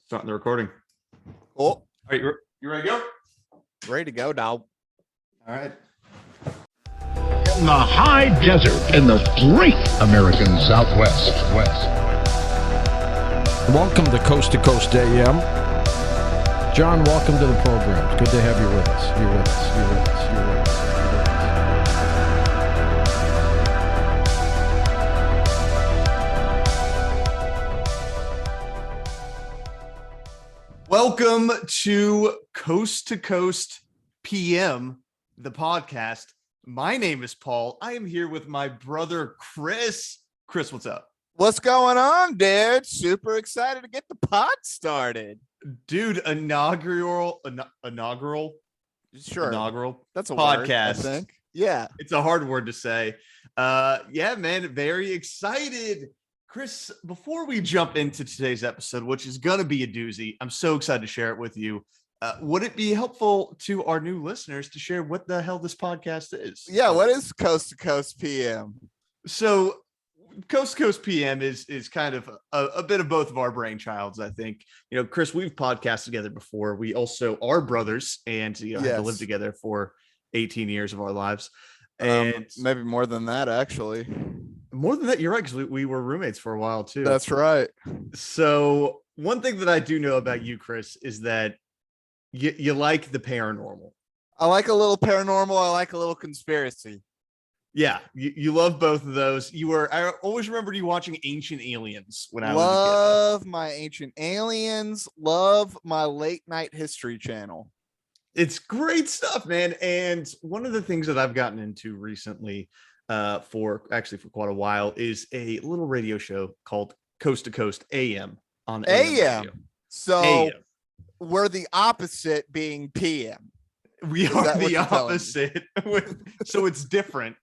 Starting the recording. Cool. All right, you ready to go? Ready to go, dog. All right. In the high desert in the great American Southwest. Welcome to Coast AM. John, welcome to the program. It's good to have you with us. You're with us. Welcome to Coast PM, the podcast. My name is Paul. I am here with my brother, Chris. Chris, what's up? What's going on, dude? Super excited to get the pod started. Dude, inaugural. Sure. Inaugural. That's a podcast. word, I think. Yeah. It's a hard word to say. Yeah, man, very excited. Chris, before we jump into today's episode, which is going to be a doozy, I'm so excited to share it with you. Would it be helpful to our new listeners to share what the hell this podcast is? Yeah, what is Coast to Coast PM? So Coast PM is kind of a bit of both of our brainchilds, I think. You know, Chris, we've podcasted together before. We also are brothers and had to live together for 18 years of our lives. And maybe more than that, actually. More than that, you're right, because we were roommates for a while too. That's right. So one thing that I do know about you, Chris, is that you like the paranormal. I like a little paranormal. I like a little conspiracy. Yeah, you love both of those. I always remembered you watching Ancient Aliens when I was a kid. Love my Ancient Aliens. Love my late night History Channel. It's great stuff, man. And one of the things that I've gotten into recently, for quite a while, is a little radio show called Coast to Coast AM on AM. So AM. We're the opposite, being PM. We are the opposite, so it's different,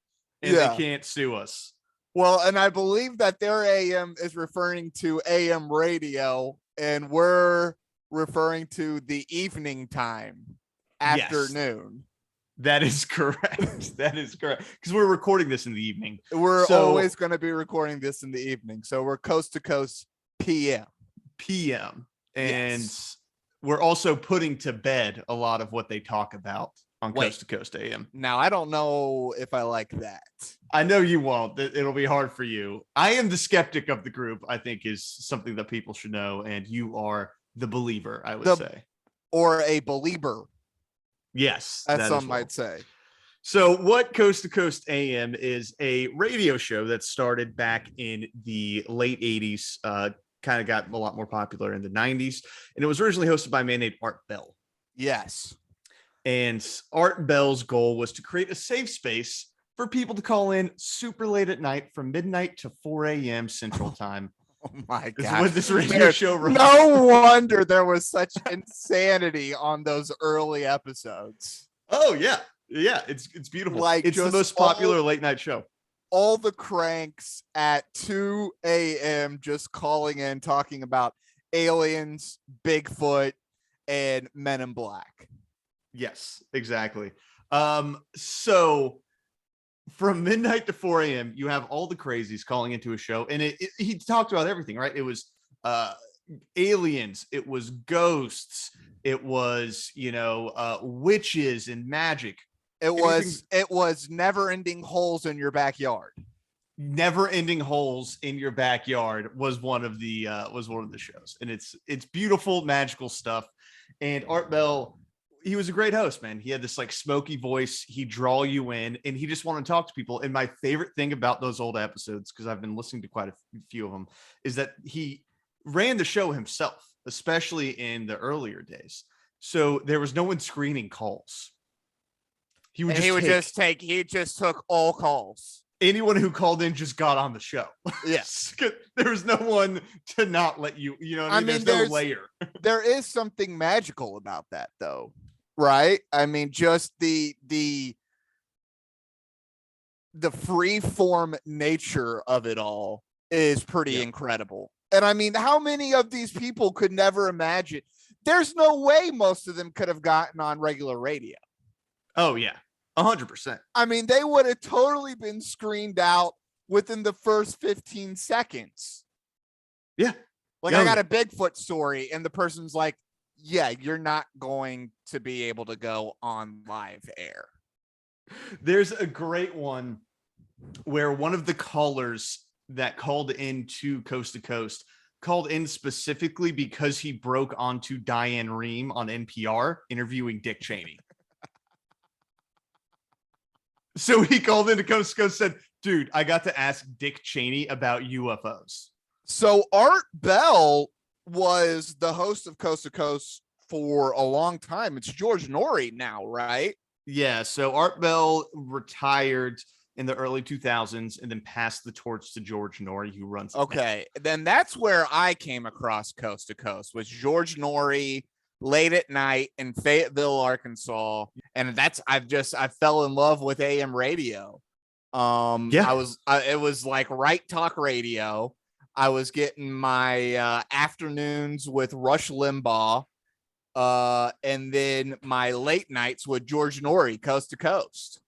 and they can't sue us. Well, and I believe that their AM is referring to AM radio, and we're referring to the evening time, afternoon. That is correct. That is correct. Because we're recording this in the evening. We're always going to be recording this in the evening. So we're Coast to Coast PM. And we're also putting to bed a lot of what they talk about on Coast to Coast AM. Now, I don't know if I like that. I know you won't. It'll be hard for you. I am the skeptic of the group, I think, is something that people should know. And you are the believer, I would say. Or a believer. Yes. As some might say. So what Coast to Coast AM is a radio show that started back in the late 80s, kind of got a lot more popular in the 90s. And it was originally hosted by a man named Art Bell. Yes. And Art Bell's goal was to create a safe space for people to call in super late at night from midnight to 4 a.m. Central Time. Oh my God. This is what this radio show runs. No wonder there was such insanity on those early episodes. Oh, yeah. Yeah, it's beautiful. Like, it's the most popular late night show. All the cranks at 2 a.m. just calling in, talking about aliens, Bigfoot, and Men in Black. Yes, exactly. So from midnight to 4 a.m., you have all the crazies calling into a show, and he talked about everything, right? It was aliens, it was ghosts, it was witches and magic. It was never-ending holes in your backyard. Never-ending holes in your backyard was one of the shows, and it's beautiful, magical stuff. And Art Bell, he was a great host, man. He had this like smoky voice. He'd draw you in, and he just wanted to talk to people. And my favorite thing about those old episodes, because I've been listening to quite a few of them, is that he ran the show himself, especially in the earlier days. So there was no one screening calls. He just took all calls. Anyone who called in just got on the show. Yes. There was no one to not let you, I mean, there's no layer. There is something magical about that, though. Right? I mean, just the free form nature of it all is pretty incredible. And I mean, how many of these people could never imagine? There's no way most of them could have gotten on regular radio. Oh, yeah. 100%. I mean, they would have totally been screened out within the first 15 seconds. Yeah. Like, I got a Bigfoot story, and the person's like, yeah, you're not going to be able to go on live air. There's a great one where one of the callers that called in to Coast to Coast called in specifically because he broke onto Diane Rehm on NPR interviewing Dick Cheney. So he called into Coast to Coast and said, dude, I got to ask Dick Cheney about UFOs. So Art Bell was the host of Coast to Coast for a long time. It's George Norrie now, right? Yeah. So Art Bell retired in the early 2000s and then passed the torch to George Norrie, who runs it Okay. Then that's where I came across Coast to Coast, was George Norrie late at night in Fayetteville, Arkansas. And I fell in love with AM radio. It was like right talk radio. I was getting my afternoons with Rush Limbaugh, and then my late nights with George Norrie, Coast to Coast.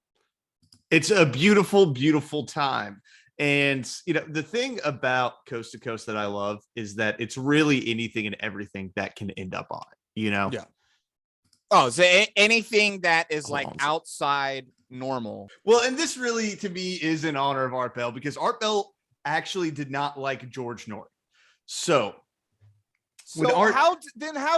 It's a beautiful, beautiful time. And, you know, the thing about Coast to Coast that I love is that it's really anything and everything that can end up on it, you know? Yeah. Oh, so anything that is like outside normal. Well, and this really, to me, is in honor of Art Bell, because Art Bell actually did not like George Norrie. So how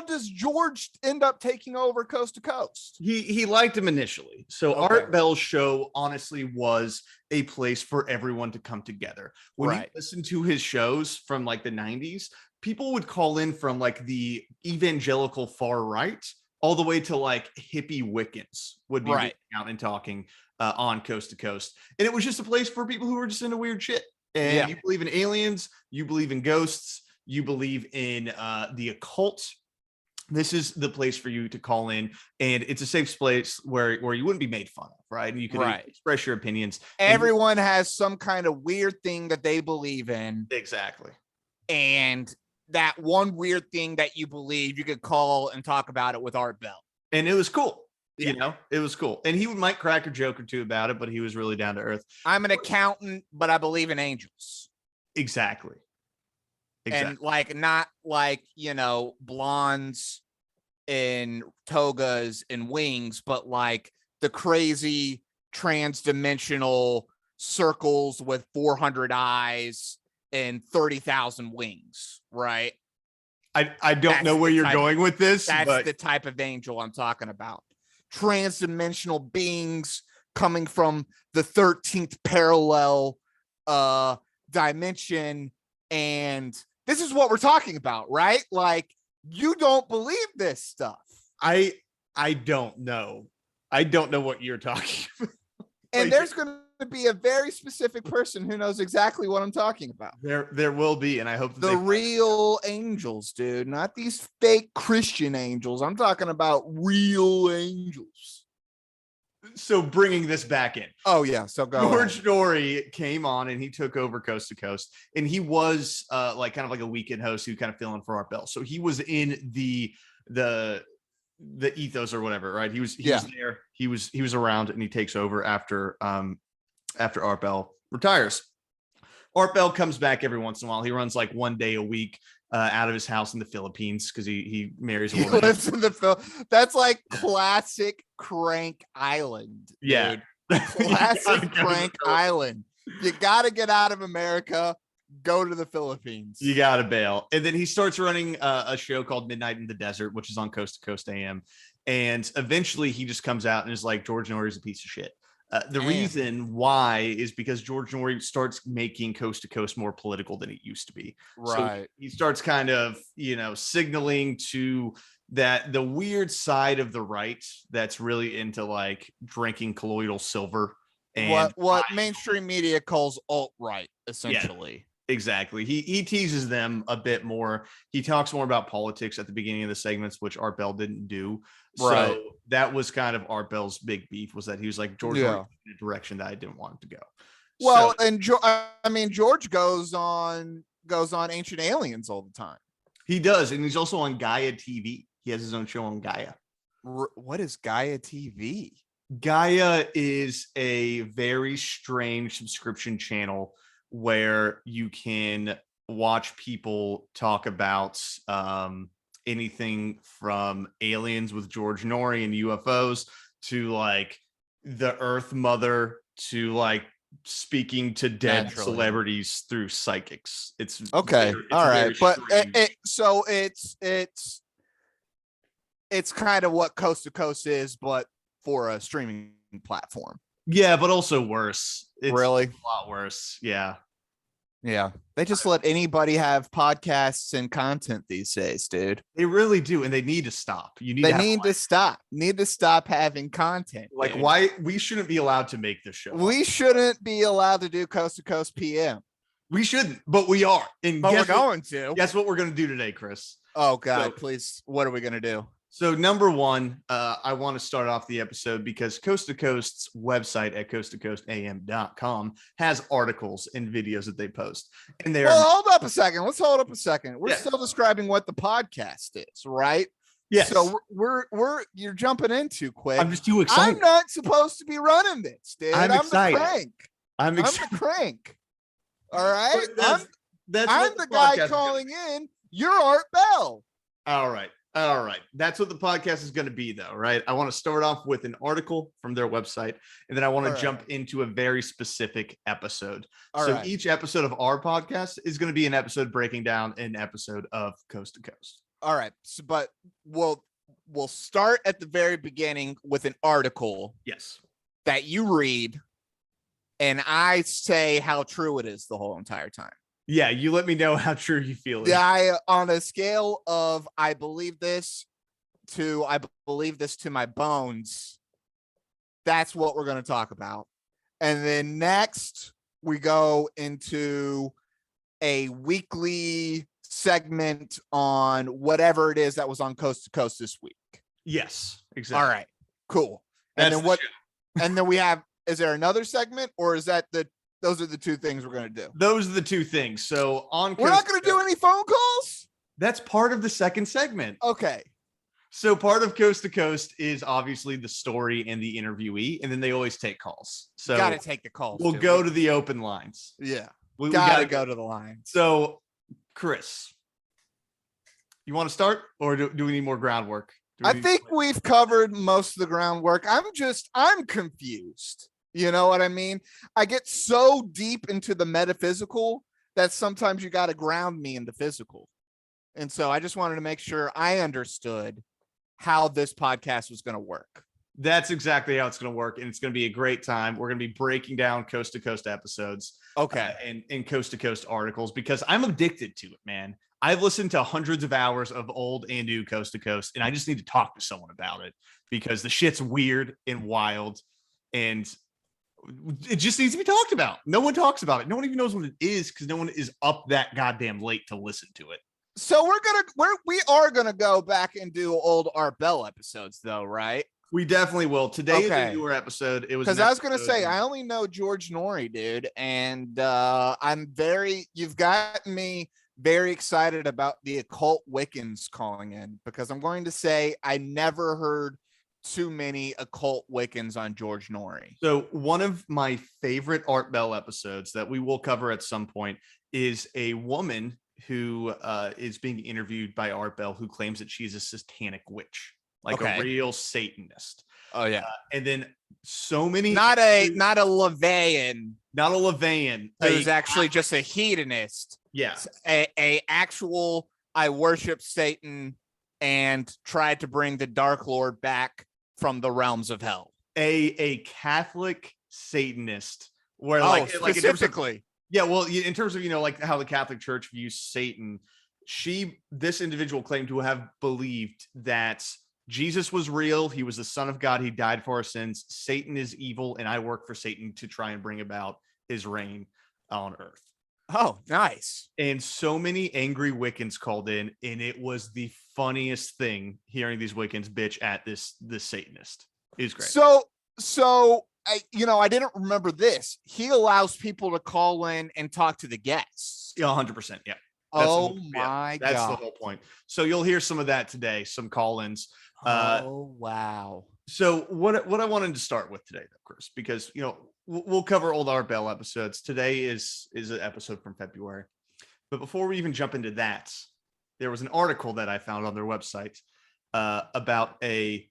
does George end up taking over Coast to Coast? He liked him initially. So okay. Art Bell's show honestly was a place for everyone to come together. When you listen to his shows from like the 90s, people would call in from like the evangelical far right all the way to like hippie Wiccans would be out and talking on Coast to Coast. And it was just a place for people who were just into weird shit. And you believe in aliens, you believe in ghosts, you believe in the occult. This is the place for you to call in, and it's a safe place where you wouldn't be made fun of, right? And you can express your opinions. Everyone has some kind of weird thing that they believe in. Exactly. And that one weird thing that you believe, you could call and talk about it with Art Bell. And it was cool. You know, it was cool. And he might crack a joke or two about it, but he was really down to earth. I'm an accountant, but I believe in angels. Exactly. And like, not like, you know, blondes in togas and wings, but like the crazy trans-dimensional circles with 400 eyes and 30,000 wings, right? I don't know where you're going with this. That's the type of angel I'm talking about. Trans-dimensional beings coming from the 13th parallel dimension, and this is what we're talking about, right? Like, you don't believe this stuff. I don't know. I don't know what you're talking about. And there's going to be a very specific person who knows exactly what I'm talking about. There will be, and I hope that the real angels, dude, not these fake Christian angels. I'm talking about real angels. So bringing this back in. Oh yeah, so go George Norrie came on and he took over Coast to Coast, and he was like kind of like a weekend host who kind of fill in for Art Bell. So he was in the ethos or whatever, right? He was there. He was around, and he takes over after Art Bell retires. Art Bell comes back every once in a while. He runs like one day a week out of his house in the Philippines because he marries a woman. He lives in that's like classic Crank Island. Dude. Yeah. Classic Crank Island. You got to get out of America, go to the Philippines. You got to bail. And then he starts running a show called Midnight in the Desert, which is on Coast to Coast AM. And eventually he just comes out and is like, George Norrie is a piece of shit. The reason why is because George Norrie starts making Coast to Coast more political than it used to be. Right. So he starts kind of, you know, signaling to that the weird side of the right that's really into like drinking colloidal silver and what mainstream media calls alt-right, essentially. Yeah. Exactly. He teases them a bit more. He talks more about politics at the beginning of the segments, which Art Bell didn't do. Right. So that was kind of Art Bell's big beef, was that he was like, George Norrie in a direction that I didn't want him to go. Well, and George goes on Ancient Aliens all the time. He does, and he's also on Gaia TV. He has his own show on Gaia. What is Gaia TV? Gaia is a very strange subscription channel where you can watch people talk about anything from aliens with George Norrie and UFOs to like the Earth Mother to like speaking to dead Naturally. celebrities through psychics. It's Okay. it's All right. very But strange. it's kind of what Coast to Coast is, but for a streaming platform. Yeah, but also worse. It's Really? a lot worse. Yeah. Yeah. They just let anybody have podcasts and content these days, dude. They really do, and they need to stop. You need They to have, need to stop. Need to stop having content. like dude. why we shouldn't be allowed to make this show. We shouldn't be allowed to do Coast to Coast PM, We shouldn't, but we are. And but we're guess what- going to. Guess what we're going to do today, Chris? Oh God, So- please. What are we gonna do? So number one, I want to start off the episode because Coast to Coast's website at coasttocoastam.com has articles and videos that they post. And they're Well, hold up a second. Let's hold up a second. We're Yeah. still describing what the podcast is, right? yes. So we're you're jumping in too quick. I'm just too excited. I'm not supposed to be running this, dude. I'm excited. the crank. I'm I'm excited. the crank. All right. That's I'm what the podcast guy is gonna calling be. in. You're Art Bell. All right. All right. That's what the podcast is going to be, though, right? I want to start off with an article from their website, and then I want to All right. jump into a very specific episode. All so right. each episode of our podcast is going to be an episode breaking down an episode of Coast to Coast. All right. So, but we'll start at the very beginning with an article Yes. that you read, and I say how true it is the whole entire time. Yeah. You let me know how true you feel. it is. I on a scale of I believe this to my bones. That's what we're going to talk about. And then next we go into a weekly segment on whatever it is that was on Coast to Coast this week. Yes. Exactly. All right. Cool. That's And then the what show. and then we have is there another segment or is that those are the two things we're going to do? Those are the two things. So on We're not Coast going to Coast- do any phone calls? That's part of the second segment. Okay. So part of Coast to Coast is obviously the story and the interviewee, and then they always take calls. So Got to take the calls. we'll too. go to the open lines. Yeah. We Gotta go to the line. So, Chris, you want to start, or do we need more groundwork? Do we I need- think we've covered most of the groundwork. I'm confused. You know what I mean? I get so deep into the metaphysical that sometimes you got to ground me in the physical. And so I just wanted to make sure I understood how this podcast was going to work. that's exactly how it's going to work, and it's going to be a great time. We're going to be breaking down Coast to Coast episodes, Okay. and Coast to Coast articles because I'm addicted to it, man. I've listened to hundreds of hours of old and new Coast to Coast, and I just need to talk to someone about it because the shit's weird and wild, and it just needs to be talked about. No one talks about it. No one even knows what it is because no one is up that goddamn late to listen to it. So we are gonna go back and do old Art Bell episodes though, right? We definitely will. Today is Okay. a newer episode. It was Because an I was gonna episode- say I only know George Norrie, dude, and you've gotten me very excited about the occult Wiccans calling in because I'm going to say I never heard too many occult Wiccans on George Norrie. So one of my favorite Art Bell episodes that we will cover at some point is a woman who is being interviewed by Art Bell who claims that she's a satanic witch, like Okay. a real Satanist. Oh yeah, And then so many not a Levian not a Levian. who's actually just a hedonist. Yeah. A actual I worship Satan and tried to bring the Dark Lord back from the realms of hell. A Catholic Satanist where Oh, like in terms of- specifically. yeah, well, in terms of, like how the Catholic Church views Satan, this individual claimed to have believed that Jesus was real. He was the Son of God. He died for our sins. Satan is evil, and I work for Satan to try and bring about his reign on earth. Oh, nice. And so many angry Wiccans called in, and it was the funniest thing hearing these Wiccans bitch at this Satanist. It was great. So I didn't remember this. He allows people to call in and talk to the guests. Yeah, 100%. Yeah. That's the Oh whole- my That's the god. whole point. So you'll hear some of that today, some call-ins. Oh wow. So what I wanted to start with today, though, Chris, because we'll cover old Art Bell episodes. Today is an episode from February, But before we even jump into that, there was an article that I found on their website about a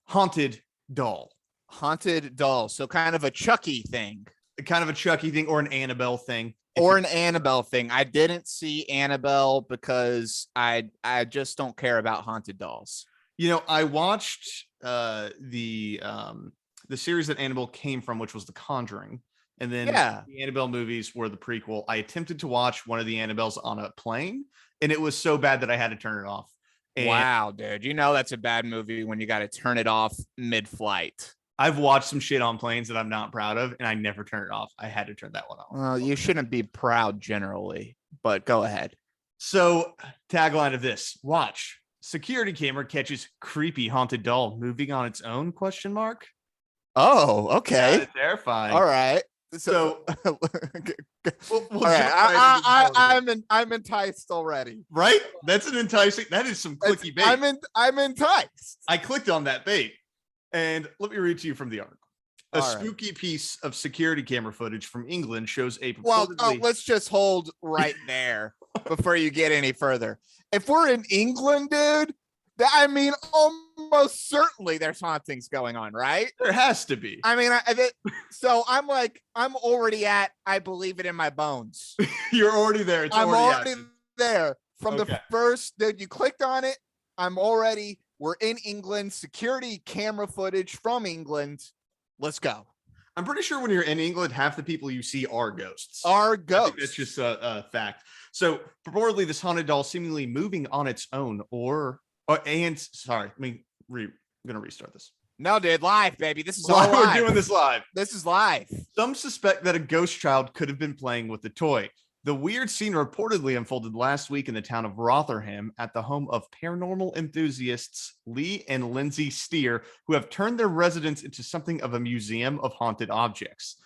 haunted doll. Haunted doll. So kind of a Chucky thing. Kind of a Chucky thing or an Annabelle thing. Or an Annabelle thing. I didn't see Annabelle because I just don't care about haunted dolls. You know, I watched the series that Annabelle came from, which was The Conjuring. And then the Annabelle movies were the prequel. I attempted to watch one of the Annabelles on a plane, and it was so bad that I had to turn it off. And wow, dude. You know that's a bad movie when you got to turn it off mid-flight. I've watched some shit on planes that I'm not proud of, and I never turn it off. I had to turn that one off. Well, you shouldn't be proud generally, but go ahead. So, tagline of this: watch. Security camera catches creepy haunted doll moving on its own? Question mark. Oh, okay. Yeah, terrifying. All right. So all right. I'm enticed already. Right? That's an enticing. That is some clicky bait. I'm enticed. I clicked on that bait. And let me read to you from the article. A spooky piece of security camera footage from England shows a purportedly... let's just hold right there before you get any further. If we're in England, dude, I mean, almost certainly there's hauntings going on, right? There has to be. I mean, so I'm already at, I believe it in my bones. You're already there. I'm already there. From the first, dude, you clicked on it. We're in England, security camera footage from England. Let's go. I'm pretty sure when you're in England, half the people you see are ghosts. That's just a fact. So purportedly, this haunted doll seemingly moving on its own I'm gonna restart this. No, dude, live, baby. This is live. All live. We're doing this live. This is live. Some suspect that a ghost child could have been playing with the toy. The weird scene reportedly unfolded last week in the town of Rotherham at the home of paranormal enthusiasts Lee and Lindsay Steer, who have turned their residence into something of a museum of haunted objects.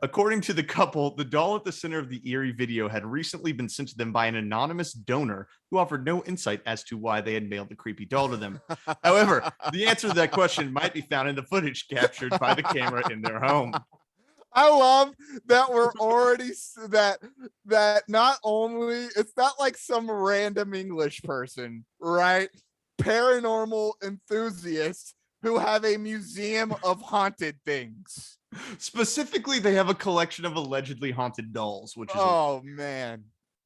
According to the couple, the doll at the center of the eerie video had recently been sent to them by an anonymous donor who offered no insight as to why they had mailed the creepy doll to them. However, the answer to that question might be found in the footage captured by the camera in their home. I love that we're already that not only it's not like some random English person, right? Paranormal enthusiasts who have a museum of haunted things. Specifically, they have a collection of allegedly haunted dolls, which is man.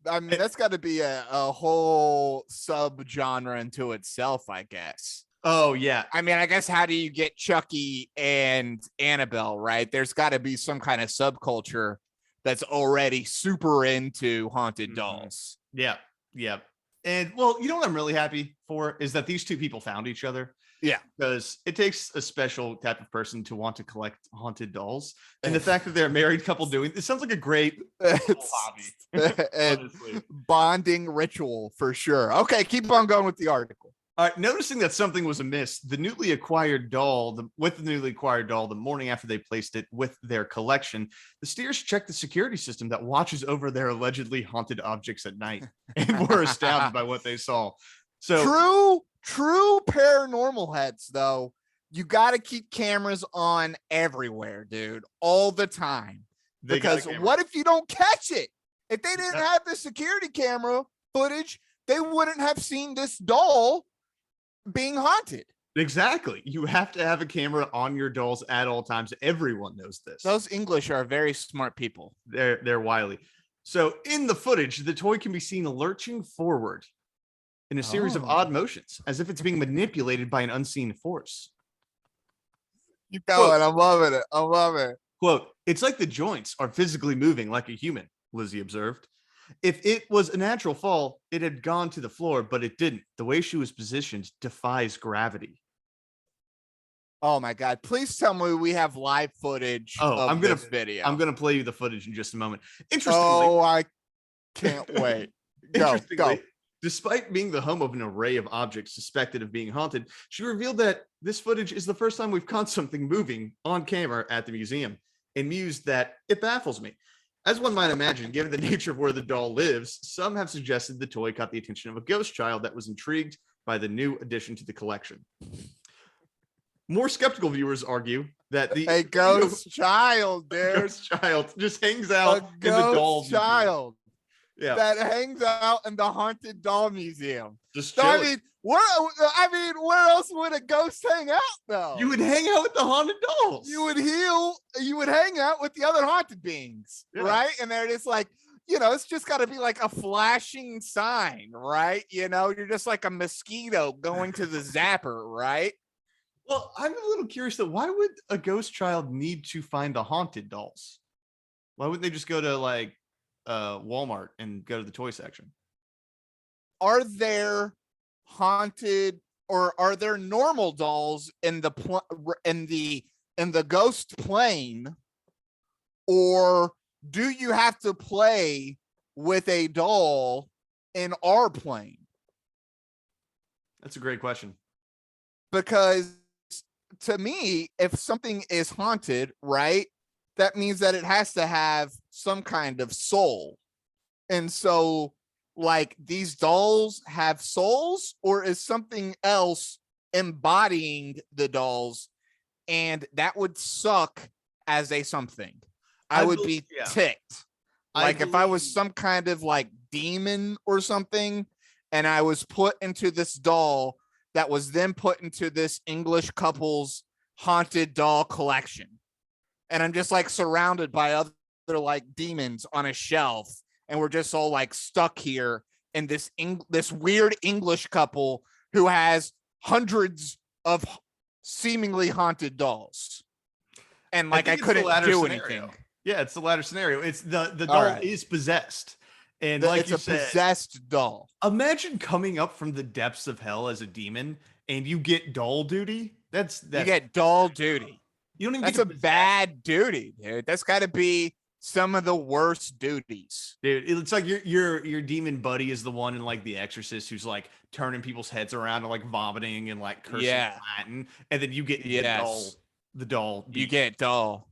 I mean, that's got to be a whole subgenre into itself, I guess. Oh, yeah. I mean, I guess how do you get Chucky and Annabelle, right? There's got to be some kind of subculture that's already super into haunted dolls. Yeah. Yeah. And well, you know what I'm really happy for is that these two people found each other. Yeah. Because it takes a special type of person to want to collect haunted dolls. And the fact that they're a married couple doing it sounds like a great hobby. And bonding ritual for sure. Okay, keep on going with the article. All right, noticing that something was amiss, the newly acquired doll, the morning after they placed it with their collection, the Steers checked the security system that watches over their allegedly haunted objects at night and were astounded by what they saw. So true paranormal heads, though, you got to keep cameras on everywhere, dude, all the time. Because what if you don't catch it? If they didn't have the security camera footage, they wouldn't have seen this doll being haunted. Exactly. You have to have a camera on your dolls at all times. Everyone knows this. Those English are very smart people. They're wily. So in the footage, the toy can be seen lurching forward in a series of odd motions, as if it's being manipulated by an unseen force. Keep going. I'm loving it. I love it. Quote, it's like the joints are physically moving like a human, Lizzie observed. If it was a natural fall, it had gone to the floor, but it didn't. The way she was positioned defies gravity. Oh my God. Please tell me we have live footage of this video. I'm going to play you the footage in just a moment. Interestingly. Oh, I can't wait. Go. Despite being the home of an array of objects suspected of being haunted, she revealed that this footage is the first time we've caught something moving on camera at the museum, and mused that it baffles me. As one might imagine, given the nature of where the doll lives, some have suggested the toy caught the attention of a ghost child that was intrigued by the new addition to the collection. More skeptical viewers argue that a ghost child, dude. Ghost child just hangs out in the doll's child. that hangs out in the haunted doll museum. Just So chilling. I mean, where else would a ghost hang out though? You would hang out with the haunted dolls. You would hang out with the other haunted beings, right? And they're just like, it's just got to be like a flashing sign, right? You're just like a mosquito going to the zapper, right? Well, I'm a little curious though. Why would a ghost child need to find the haunted dolls? Why wouldn't they just go to like Walmart and go to the toy section? Are there haunted or are there normal dolls in the ghost plane, or do you have to play with a doll in our plane? That's a great question. Because to me, if something is haunted, right, that means that it has to have some kind of soul. And so, like, these dolls have souls, or is something else embodying the dolls? And that would suck as a something. I would be ticked. Like if I was some kind of like demon or something, and I was put into this doll that was then put into this English couple's haunted doll collection. And I'm just like surrounded by other like demons on a shelf. And we're just all like stuck here in this weird English couple who has hundreds of seemingly haunted dolls. And like I couldn't do anything. Yeah, it's the latter scenario. It's the doll is possessed. And like you said, possessed doll. Imagine coming up from the depths of hell as a demon and you get doll duty. That's you get doll duty. You don't even That's get a bad duty, dude. That's got to be some of the worst duties. Dude, it's like your demon buddy is the one in like The Exorcist who's like turning people's heads around and like vomiting and like cursing Latin, and then you get the doll. You get doll.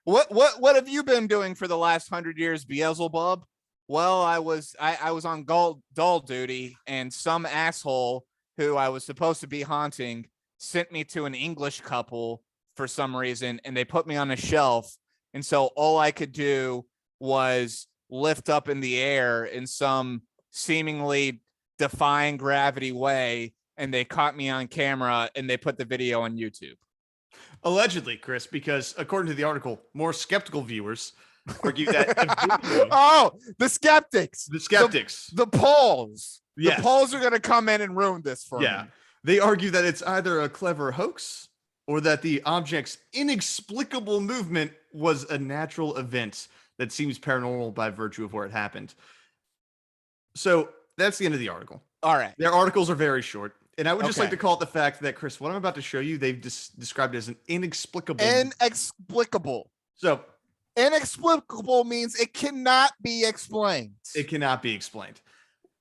What have you been doing for the last 100 years, Beelzebub? Well, I was on doll duty, and some asshole who I was supposed to be haunting sent me to an English couple for some reason, and they put me on a shelf. And so all I could do was lift up in the air in some seemingly defying gravity way, and they caught me on camera and they put the video on YouTube. Allegedly, Chris, because according to the article, more skeptical viewers argue that the skeptics. The polls. Yes. The polls are going to come in and ruin this for me. They argue that it's either a clever hoax or that the object's inexplicable movement was a natural event that seems paranormal by virtue of where it happened. So that's the end of the article. All right. Their articles are very short. And I would just like to call it the fact that, Chris, what I'm about to show you, they've described as an inexplicable. Inexplicable. So inexplicable means it cannot be explained. It cannot be explained.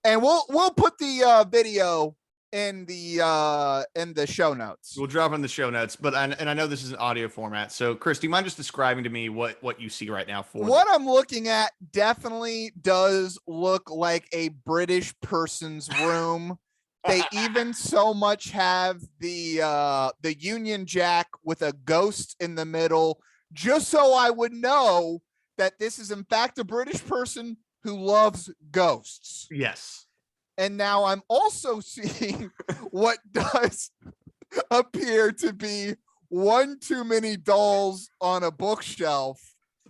And we'll put the video in the show notes. We'll drop in the show notes, but I know this is an audio format. So, Chris, do you mind just describing to me what you see right now? What I'm looking at definitely does look like a British person's room. They even so much have the Union Jack with a ghost in the middle, just so I would know that this is in fact a British person who loves ghosts. Yes. And now I'm also seeing what does appear to be one too many dolls on a bookshelf.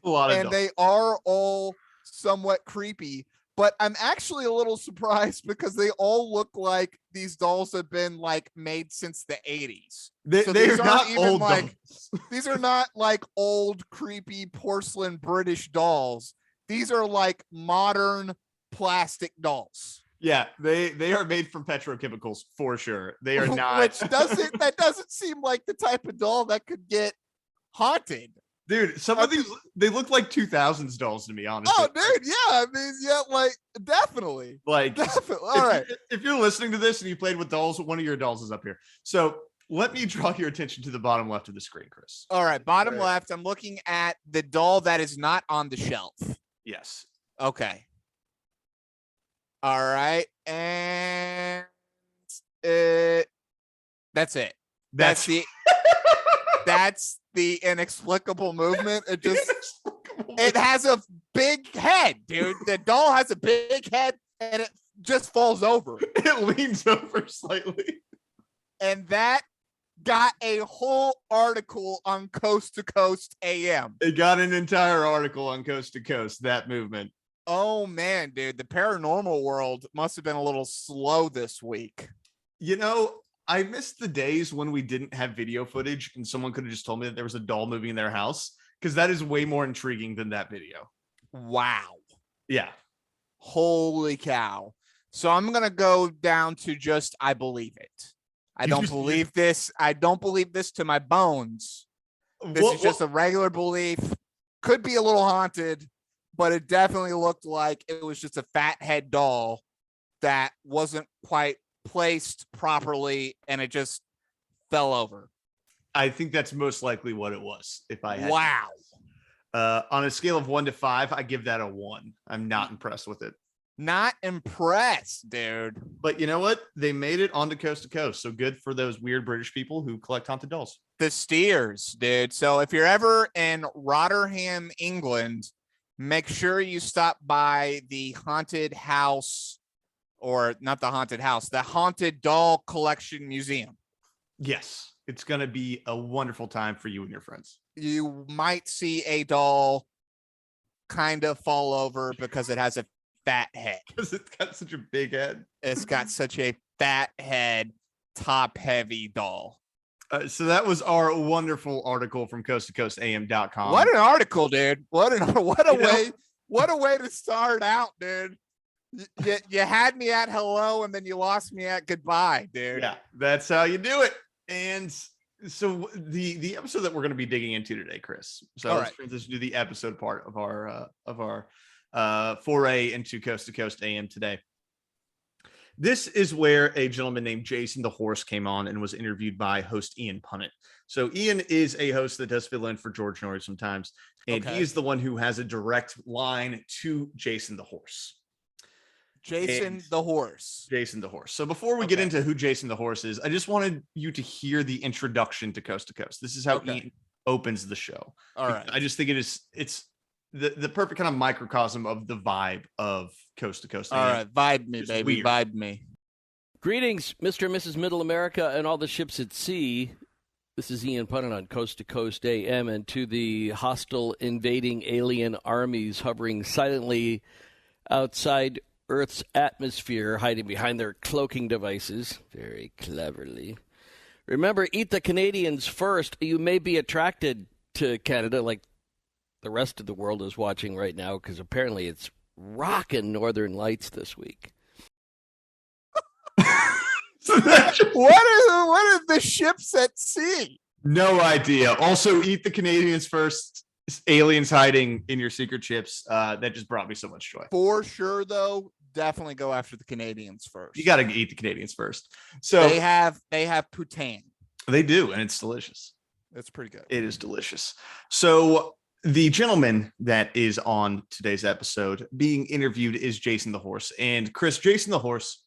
A lot of dolls. They are all somewhat creepy. But I'm actually a little surprised because they all look like these dolls have been like made since the 80s. They're not old dolls. These are not like old, creepy porcelain British dolls. These are like modern plastic dolls. Yeah, they are made from petrochemicals for sure. They are not. That doesn't seem like the type of doll that could get haunted. Dude, some of these, they look like 2000s dolls to me, honestly. Oh, dude, yeah. I mean, yeah, like, definitely. Like, definitely. All right. If you're listening to this and you played with dolls, one of your dolls is up here. So let me draw your attention to the bottom left of the screen, Chris. All right, bottom left, I'm looking at the doll that is not on the shelf. Yes. Okay. All right, and that's it. That's the inexplicable movement. It just it has a big head, dude. The doll has a big head and it just falls over. It leans over slightly. And that got a whole article on Coast to Coast AM. It got an entire article on Coast to Coast, that movement. Oh, man, dude. The paranormal world must have been a little slow this week. You know, I missed the days when we didn't have video footage and someone could have just told me that there was a doll moving in their house, because that is way more intriguing than that video. Wow. Yeah. Holy cow. So I'm going to go down to just, I believe it. I don't believe this. I don't believe this to my bones. This is just a regular belief. Could be a little haunted, but it definitely looked like it was just a fat head doll that wasn't quite placed properly and it just fell over. I think that's most likely what it was. If I had on a scale of 1 to 5, I give that a 1. I'm not impressed with it. Not impressed, dude. But you know what? They made it onto Coast to Coast. So good for those weird British people who collect haunted dolls. The Steers, dude. So if you're ever in Rotherham, England, make sure you stop by the haunted house, or not the haunted house, the Haunted Doll Collection Museum. Yes, it's going to be a wonderful time for you and your friends. You might see a doll kind of fall over because it has a fat head. Because it's got such a big head. It's got such a fat head, top heavy doll. So that was our wonderful article from coasttocoastam.com. What an article, dude. What a way to start out, dude. You had me at hello and then you lost me at goodbye, dude. Yeah, that's how you do it. And so the episode that we're going to be digging into today, Chris. So let's transition to the episode part of our foray into Coast to Coast AM today. This is where a gentleman named Jason the Horse came on and was interviewed by host Ian Punnett. So Ian is a host that does fill in for George Norrie sometimes, and he is the one who has a direct line to Jason the Horse. Jason the Horse. So before we get into who Jason the Horse is, I just wanted you to hear the introduction to Coast to Coast. This is how Ian opens the show. All right. I just think it's the perfect kind of microcosm of the vibe of Coast to Coast. All right, vibe me, baby, weird. Vibe me. Greetings, Mr. and Mrs. Middle America and all the ships at sea. This is Ian Punnett on Coast to Coast AM, and to the hostile invading alien armies hovering silently outside Earth's atmosphere, hiding behind their cloaking devices, very cleverly. Remember, eat the Canadians first. You may be attracted to Canada like the rest of the world is watching right now, because apparently it's rocking Northern Lights this week. What are the ships at sea? No idea. Also, eat the Canadians first. Aliens hiding in your secret ships. That just brought me so much joy. For sure, though, definitely go after the Canadians first. You got to eat the Canadians first. So they have poutine. They do, and it's delicious. It's pretty good. It is delicious. So the gentleman that is on today's episode being interviewed is Jason the Horse. And Chris, Jason the Horse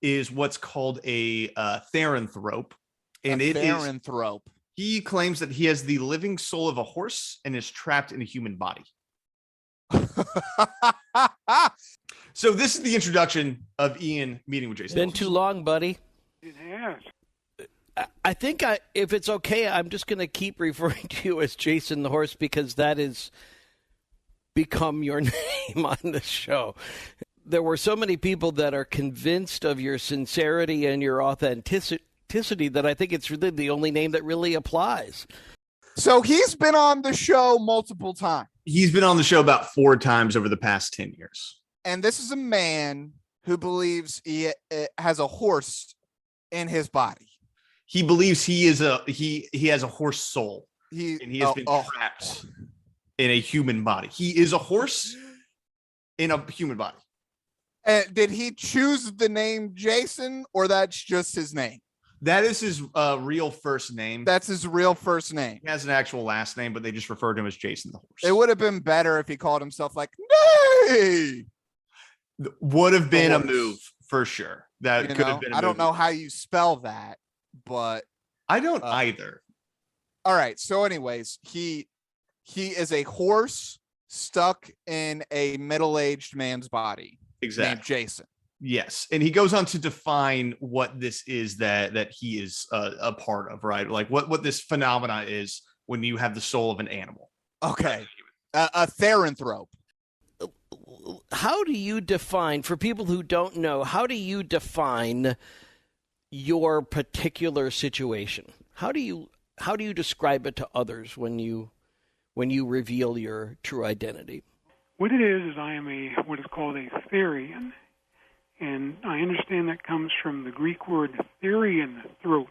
is what's called a therianthrope. And he claims that he has the living soul of a horse and is trapped in a human body. So this is the introduction of Ian meeting with Jason. Been too long, buddy. It has. I think if it's okay, I'm just going to keep referring to you as Jason the Horse, because that has become your name on the show. There were so many people that are convinced of your sincerity and your authenticity that I think it's really the only name that really applies. So he's been on the show multiple times. He's been on the show about 4 times over the past 10 years. And this is a man who believes he has a horse in his body. He believes he has a horse soul. He has been trapped in a human body. He is a horse in a human body. Did he choose the name Jason, or that's just his name? That is his real first name. That's his real first name. He has an actual last name, but they just refer to him as Jason the Horse. It would have been better if he called himself like, Nay! Would have been a move for sure. That could have been a move. I don't know how you spell that, but I don't either. All right. So anyways, he is a horse stuck in a middle-aged man's body named Jason. Yes, and he goes on to define what this is that he is a part of, right? Like what this phenomena is when you have the soul of an animal. Okay, a theranthrope. How do you define, for people who don't know, how do you define your particular situation? How do you describe it to others when you reveal your true identity? What it is I am what is called a therian. And I understand that comes from the Greek word therianthrope.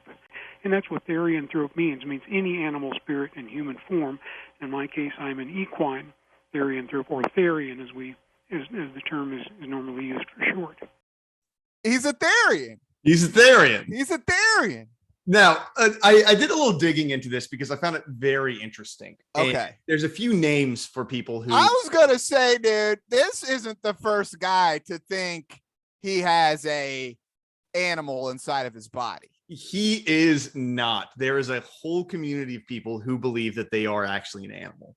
And that's what therianthrope means. It means any animal spirit in human form. In my case, I'm an equine therianthrope, or therian as the term is normally used for short. He's a therian. He's a therian. He's a therian. Now, I did a little digging into this because I found it very interesting. Okay. And there's a few names for people who... I was going to say, dude, this isn't the first guy to think he has a animal inside of his body. He is not. There is a whole community of people who believe that they are actually an animal.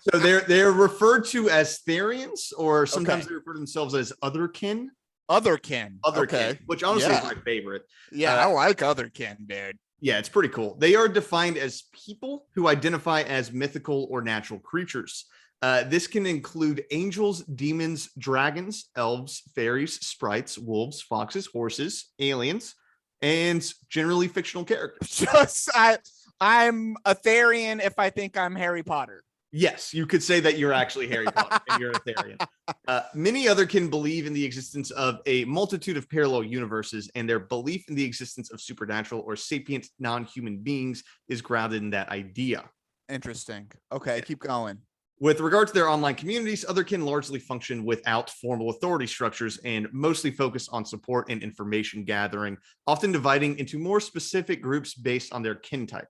So they're referred to as therians, or sometimes they refer to themselves as otherkin. Otherkin, which honestly is my favorite. Yeah, I like otherkin, dude. Yeah, it's pretty cool. They are defined as people who identify as mythical or natural creatures. This can include angels, demons, dragons, elves, fairies, sprites, wolves, foxes, horses, aliens, and generally fictional characters. I'm a therian if I think I'm Harry Potter. Yes, you could say that you're actually Harry Potter and you're a therian. Many otherkin believe in the existence of a multitude of parallel universes, and their belief in the existence of supernatural or sapient non-human beings is grounded in that idea. Interesting. Okay, keep going. With regard to their online communities, otherkin largely function without formal authority structures and mostly focus on support and information gathering, often dividing into more specific groups based on their kin type.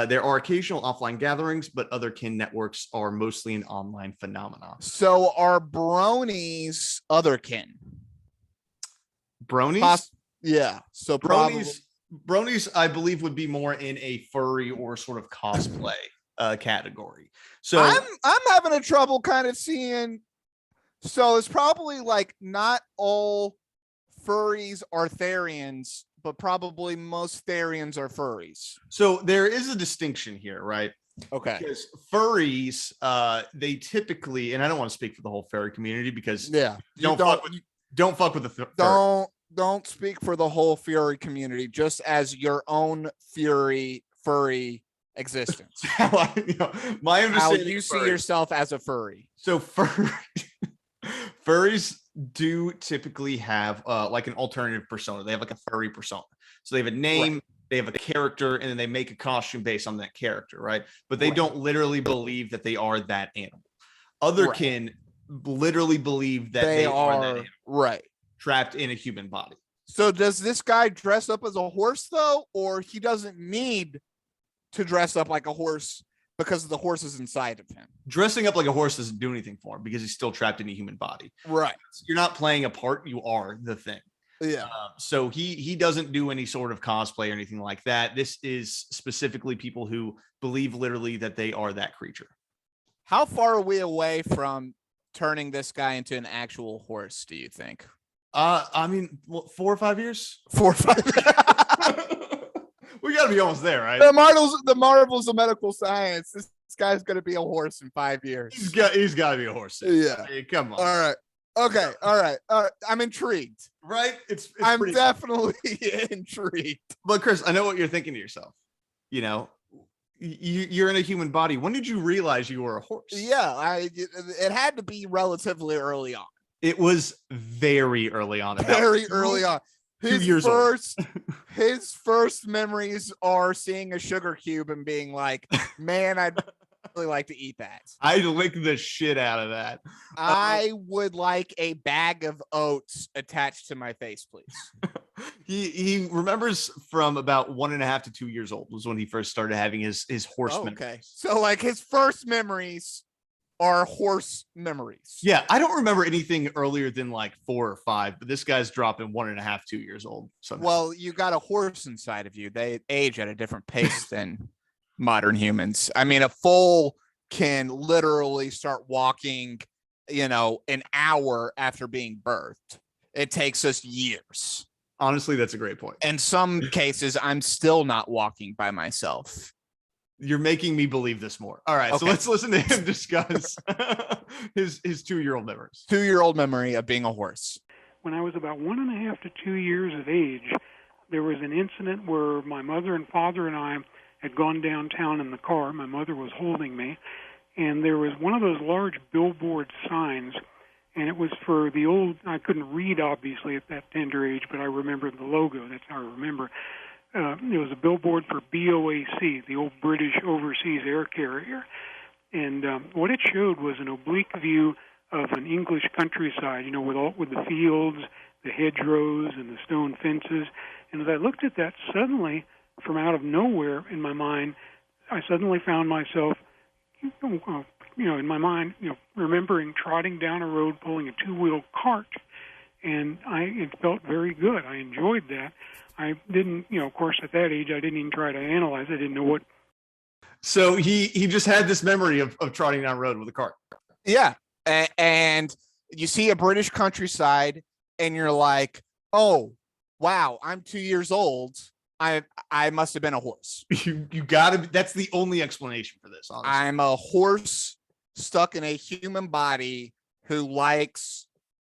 There are occasional offline gatherings, but otherkin networks are mostly an online phenomenon. So are bronies otherkin? Bronies? Yeah. So bronies, I believe, would be more in a furry or sort of cosplay category. So I'm having a trouble kind of seeing. So it's probably like not all furries are therians, but probably most therians are furries. So there is a distinction here, right? Okay. Because furries, they typically, and I don't want to speak for the whole furry community because don't fuck with the don't speak for the whole furry community, just as your own furry existence. My understanding, how you see yourself as a furry. So furries do typically have like an alternative persona. They have like a furry persona. So they have a name, they have a character, and then they make a costume based on that character, right? But they don't literally believe that they are that animal. Otherkin literally believe that they are that animal, right? Trapped in a human body. So does this guy dress up as a horse though, or he doesn't need to dress up like a horse because the horse is inside of him? Dressing up like a horse doesn't do anything for him because he's still trapped in a human body. Right. You're not playing a part. You are the thing. Yeah. So he doesn't do any sort of cosplay or anything like that. This is specifically people who believe literally that they are that creature. How far are we away from turning this guy into an actual horse, do you think? I mean, 4 or 5 years? 4 or 5. We got to be almost there, right? The marvels of medical science. This guy's going to be a horse in 5 years. He's got to be a horse. Yeah. Hey, come on. All right. Okay. All right. I'm intrigued. Right? I'm definitely intrigued. But Chris, I know what you're thinking to yourself. You know, you're in a human body. When did you realize you were a horse? Yeah, it had to be relatively early on. It was very early on. Very early on. His first memories are seeing a sugar cube and being like, man, I'd really like to eat that. I'd lick the shit out of that. I would like a bag of oats attached to my face, please. He remembers from about 1.5 to 2 years old was when he first started having his horseman. Okay. So like his first memories are horse memories. Yeah, I don't remember anything earlier than like 4 or 5, but this guy's dropping 1.5, 2 years old. Somehow. Well, you got a horse inside of you. They age at a different pace than modern humans. I mean, a full can literally start walking, an hour after being birthed. It takes us years. Honestly, that's a great point. In some cases, I'm still not walking by myself. You're making me believe this more. All right, so let's listen to him discuss his 2-year-old memories. 2-year-old memory of being a horse. When I was about 1.5 to 2 years of age, there was an incident where my mother and father and I had gone downtown in the car. My mother was holding me, and there was one of those large billboard signs, and it was for the old, I couldn't read obviously at that tender age, but I remembered the logo. That's how I remember. It was a billboard for BOAC, the old British overseas air carrier. And what it showed was an oblique view of an English countryside, with the fields, the hedgerows, and the stone fences. And as I looked at that, suddenly, from out of nowhere in my mind, I suddenly found myself, in my mind, remembering trotting down a road pulling a 2-wheel cart. And it felt very good. I enjoyed that. I didn't, of course, at that age, I didn't even try to analyze. I didn't know what. So he just had this memory of trotting down a road with a cart. Yeah. And you see a British countryside and you're like, oh, wow, I'm 2 years old. I must have been a horse. You gotta, that's the only explanation for this, honestly. I'm a horse stuck in a human body who likes,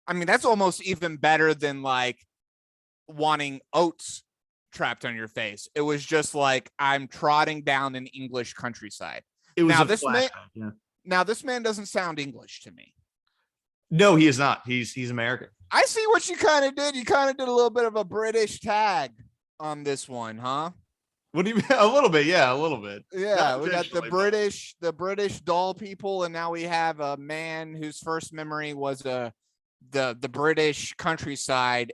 that's almost even better than like wanting oats trapped on your face. It was just like, I'm trotting down an English countryside. It was now, this man doesn't sound English to me. No, he is not. He's American. I see what you kind of did. You kind of did a little bit of a British tag on this one, huh? What do you mean? A little bit, yeah, a little bit. Yeah, we got the British doll people, and now we have a man whose first memory was the British countryside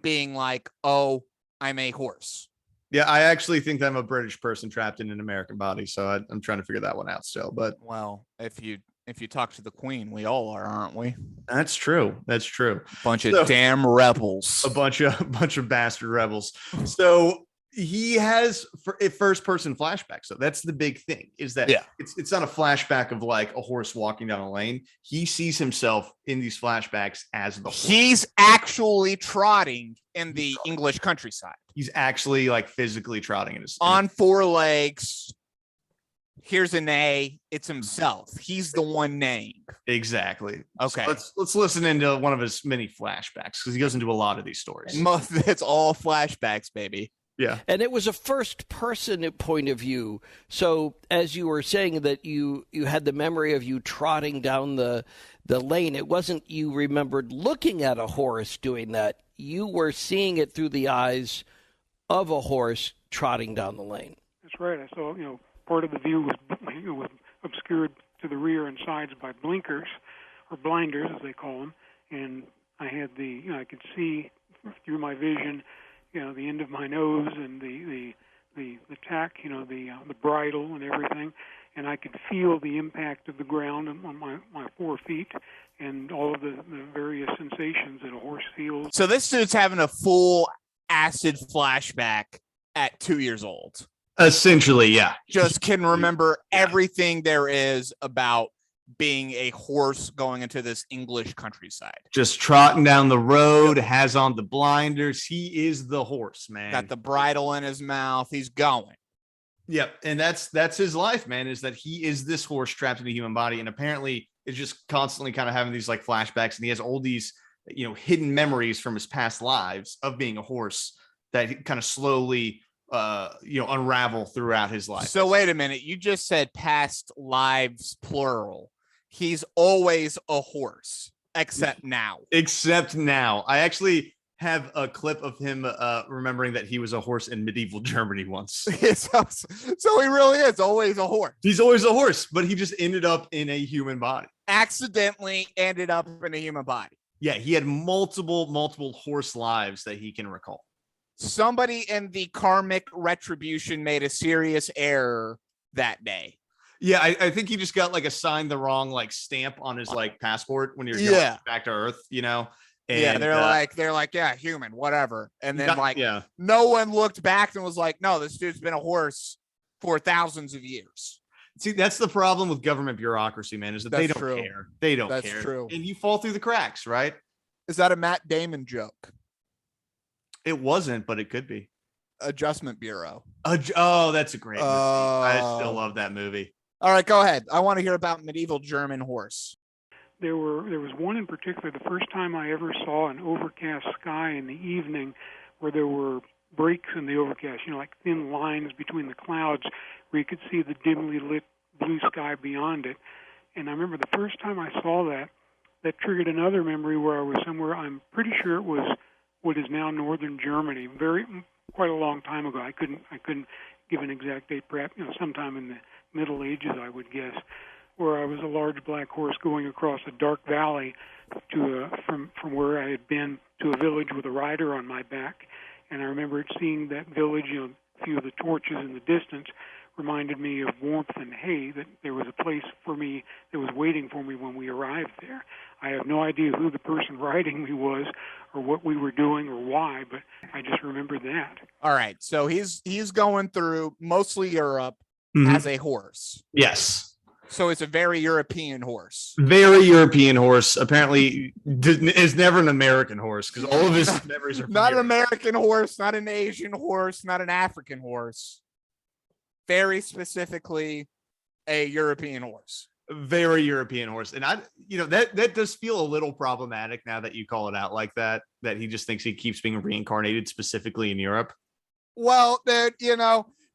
being like, oh, I'm a horse. Yeah, I actually think that I'm a British person trapped in an American body, so I'm trying to figure that one out still. But well, if you talk to the Queen, we all are, aren't we? That's true. That's true. Bunch of damn rebels. A bunch of bastard rebels. So he has a first-person flashback. So that's the big thing, is that it's not a flashback of like a horse walking down a lane. He sees himself in these flashbacks as the horse. He's actually trotting in the English countryside. He's actually like physically trotting on 4 legs. Here's an A. It's himself. He's the one neighing. Exactly. Okay. So let's listen into one of his many flashbacks, because he goes into a lot of these stories. It's all flashbacks, baby. Yeah. And it was a first person point of view. So as you were saying that you had the memory of you trotting down the lane, it wasn't you remembered looking at a horse doing that. You were seeing it through the eyes of a horse trotting down the lane. That's right. I saw, part of the view was obscured to the rear and sides by blinkers, or blinders as they call them, and I had I could see through my vision, the end of my nose and the tack, the bridle and everything, and I could feel the impact of the ground on my 4 feet and all of the various sensations that a horse feels. So this dude's having a full acid flashback at 2 years old. Essentially, yeah. Just can remember everything there is about being a horse going into this English countryside. Just trotting down the road, has on the blinders. He is the horse, man. Got the bridle in his mouth. He's going. Yep. And that's his life, man, is that he is this horse trapped in a human body, and apparently is just constantly kind of having these like flashbacks, and he has all these, hidden memories from his past lives of being a horse that kind of slowly unravel throughout his life. So wait a minute, you just said past lives plural. He's always a horse, except now. I actually have a clip of him remembering that he was a horse in medieval Germany once. So he really is always a horse. He's always a horse, but he just ended up in a human body. Accidentally ended up in a human body. Yeah, he had multiple horse lives that he can recall. Somebody in the karmic retribution made a serious error that day. Yeah, I think he just got like assigned the wrong like stamp on his like passport when you're going back to Earth, And, they're like, yeah, human, whatever. And then no one looked back and was like, no, this dude's been a horse for thousands of years. See, that's the problem with government bureaucracy, man, is that they That's don't true. care. They don't That's care. true. And you fall through the cracks, right? Is that a Matt Damon joke? It wasn't, but it could be. Adjustment Bureau. Oh, that's a great movie. I still Oh. love that movie. All right, go ahead. I want to hear about medieval German horse. There was one in particular, the first time I ever saw an overcast sky in the evening where there were breaks in the overcast, like thin lines between the clouds where you could see the dimly lit blue sky beyond it. And I remember the first time I saw that, that triggered another memory where I was somewhere, I'm pretty sure it was what is now northern Germany, quite a long time ago. I couldn't give an exact date, perhaps sometime in the Middle Ages, I would guess, where I was a large black horse going across a dark valley from where I had been to a village with a rider on my back. And I remembered seeing that village, a few of the torches in the distance reminded me of warmth and hay, that there was a place for me that was waiting for me when we arrived there. I have no idea who the person riding me was or what we were doing or why, but I just remember that. All right, so he's going through mostly Europe Mhm. as a horse. Yes. So it's a very European horse. Very European horse. Apparently is never an American horse because all of his memories are from Not an Europe. American horse, not an Asian horse, not an African horse. Very specifically a European horse. Very European horse. And that does feel a little problematic now that you call it out like that he just thinks he keeps being reincarnated specifically in Europe. Well,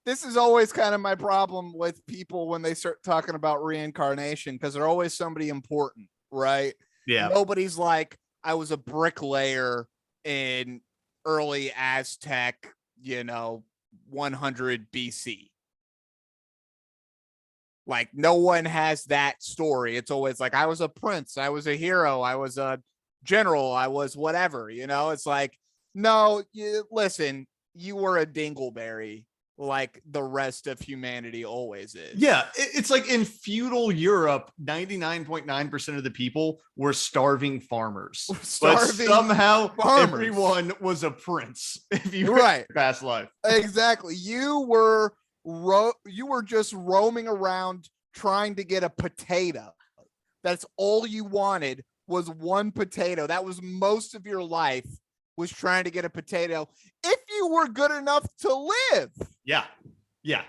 this is always kind of my problem with people when they start talking about reincarnation, because they're always somebody important, right? Yeah. Nobody's like, I was a bricklayer in early Aztec, 100 BC. Like, no one has that story. It's always like, I was a prince, I was a hero, I was a general, I was whatever, it's like, no, listen, you were a dingleberry like the rest of humanity always is. Yeah, it's like in feudal Europe, 99.9% of the people were starving farmers. But somehow farmers. Everyone was a prince if you right past life. Exactly. You were just roaming around trying to get a potato. That's all you wanted, was one potato. That was most of your life, was trying to get a potato if you were good enough to live. Yeah.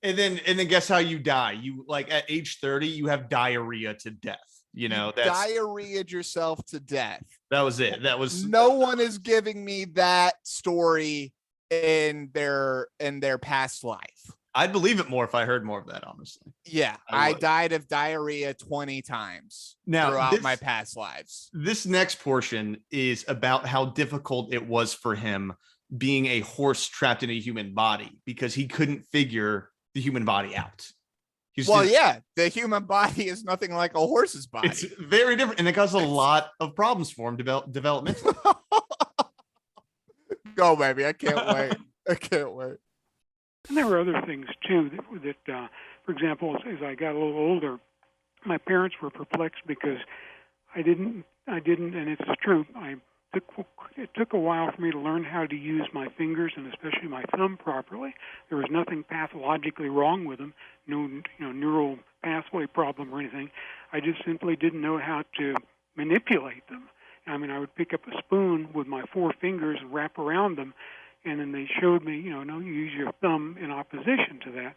And then guess how you die? You, like, at age 30, you have diarrhea to death. That's diarrheaed yourself to death. That was it. That was no one is giving me that story in their past life. I'd believe it more if I heard more of that, honestly. Yeah, I died of diarrhea 20 times throughout my past lives. This next portion is about how difficult it was for him being a horse trapped in a human body because he couldn't figure the human body out. The human body is nothing like a horse's body. It's very different, and it caused a lot of problems for him developmentally. Go, baby. I can't wait. I can't wait. And there were other things, too, that for example, as I got a little older, my parents were perplexed because I didn't, and it's true, it took a while for me to learn how to use my fingers and especially my thumb properly. There was nothing pathologically wrong with them, no neural pathway problem or anything. I just simply didn't know how to manipulate them. I mean, I would pick up a spoon with my 4 fingers and wrap around them, and then they showed me, no, you use your thumb in opposition to that.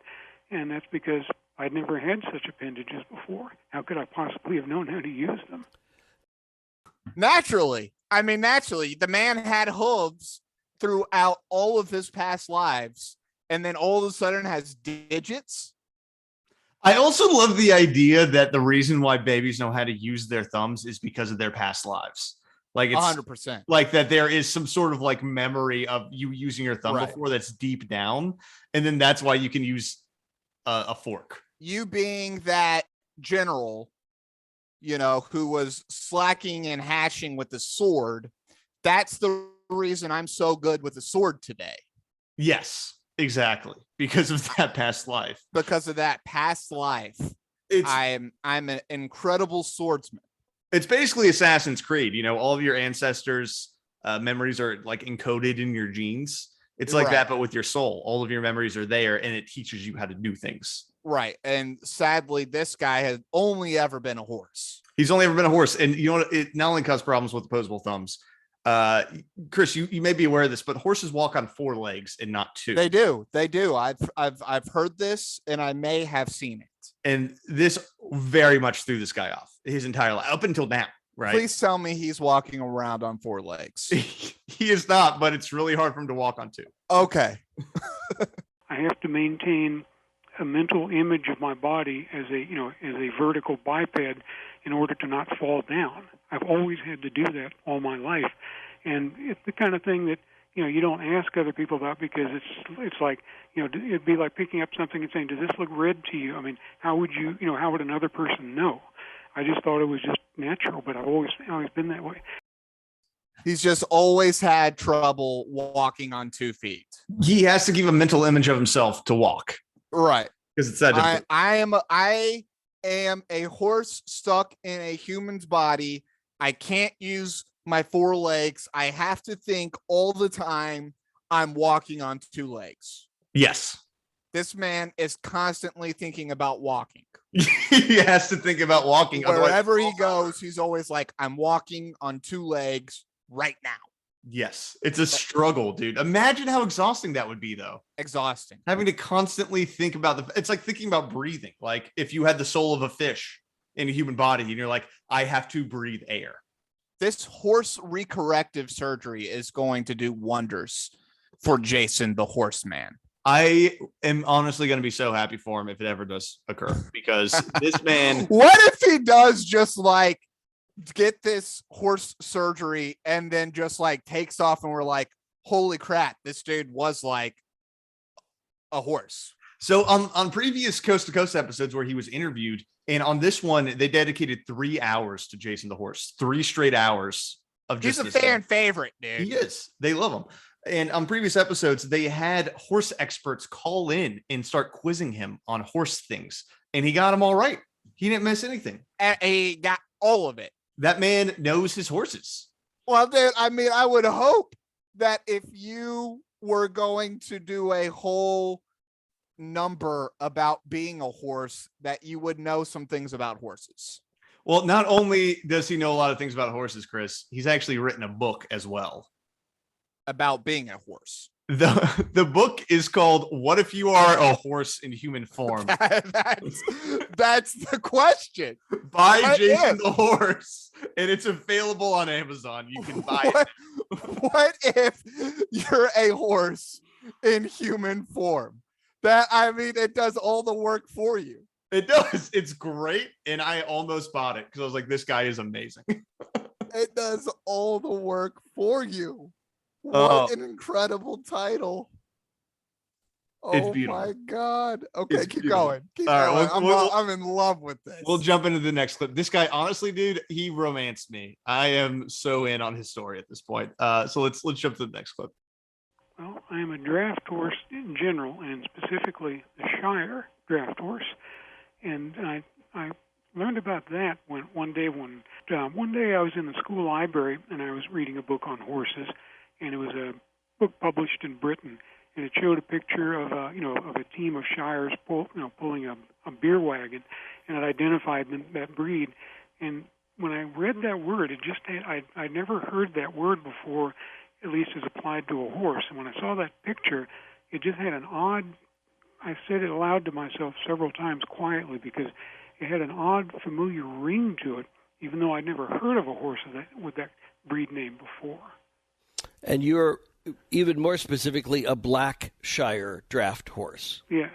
And that's because I'd never had such appendages before. How could I possibly have known how to use them? Naturally. The man had hooves throughout all of his past lives, and then all of a sudden has digits. I also love the idea that the reason why babies know how to use their thumbs is because of their past lives. Like, it's 100%. Like that there is some sort of like memory of you using your thumb before that's deep down. And then that's why you can use a fork. You being that general, who was slacking and hashing with the sword, that's the reason I'm so good with the sword today. Yes, exactly. Because of that past life. Because of that past life. I'm an incredible swordsman. It's basically Assassin's Creed. All of your ancestors' memories are like encoded in your genes. It's like Right. that, but with your soul. All of your memories are there, and it teaches you how to do things. Right. And sadly, this guy has only ever been a horse. He's only ever been a horse, and you know what? It not only causes problems with opposable thumbs. Chris, you may be aware of this, but horses walk on 4 legs and not 2. They do. I've heard this, and I may have seen it. And this very much threw this guy off his entire life up until now. Right? Please tell me he's walking around on 4 legs. He is not, but it's really hard for him to walk on 2. Okay. I have to maintain a mental image of my body as a vertical biped in order to not fall down. I've always had to do that all my life, and it's the kind of thing that you don't ask other people about, because it's like it'd be like picking up something and saying, "Does this look red to you?" I mean, how would how would another person know? I just thought it was just natural, but I've always been that way. He's just always had trouble walking on 2 feet. He has to give a mental image of himself to walk. Right. Because it's that difficult. I am a horse stuck in a human's body. I can't use my 4 legs. I have to think all the time I'm walking on 2 legs. Yes. This man is constantly thinking about walking. He has to think about walking. Wherever he goes, he's always like, I'm walking on 2 legs right now. Yes. It's a struggle, dude. Imagine how exhausting that would be, though. Exhausting. Having to constantly think about it's like thinking about breathing. Like if you had the soul of a fish in a human body and you're like, I have to breathe air. This horse recorrective surgery is going to do wonders for Jason the Horseman. I am honestly going to be so happy for him if it ever does occur, because this man. What if he does just like get this horse surgery and then just like takes off and we're like, holy crap, this dude was like a horse. So on previous Coast to Coast episodes where he was interviewed, and on this one, they dedicated 3 hours to Jason the Horse, 3 straight hours of just. He's a fan favorite, dude. He is. They love him. And on previous episodes, they had horse experts call in and start quizzing him on horse things, and he got them all right. He didn't miss anything. And he got all of it. That man knows his horses. Well, then, I mean, I would hope that if you were going to do a whole number about being a horse, that you would know some things about horses. Well, not only does he know a lot of things about horses, Chris, he's actually written a book as well. About being a horse. The book is called "What If You Are a Horse in Human Form?" That's the question. By Jason the Horse, and it's available on Amazon. You can buy it. What if you're a horse in human form? That, I mean, it does all the work for you. It does. It's great, and I almost bought it because I was like, "This guy is amazing." It does all the work for you. What an incredible title. It's Oh beautiful. my God. Okay, It's keep beautiful. going. Keep All right, going. I'm in love with this. We'll jump into the next clip. This guy, honestly, dude, he romanced me. I am so in on his story at this point. So let's jump to the next clip. Well, I am a draft horse in general, and specifically the Shire draft horse. And I learned about that one day I was in the school library and I was reading a book on horses, and it was a book published in Britain, and it showed a picture of a team of Shires pulling a beer wagon, and it identified that breed. And when I read that word, it just I'd never heard that word before, at least as applied to a horse. And when I saw that picture, it just had an odd. I said it aloud to myself several times quietly because it had an odd, familiar ring to it, even though I'd never heard of a horse with that breed name before. And you're even more specifically a black Shire draft horse. Yes.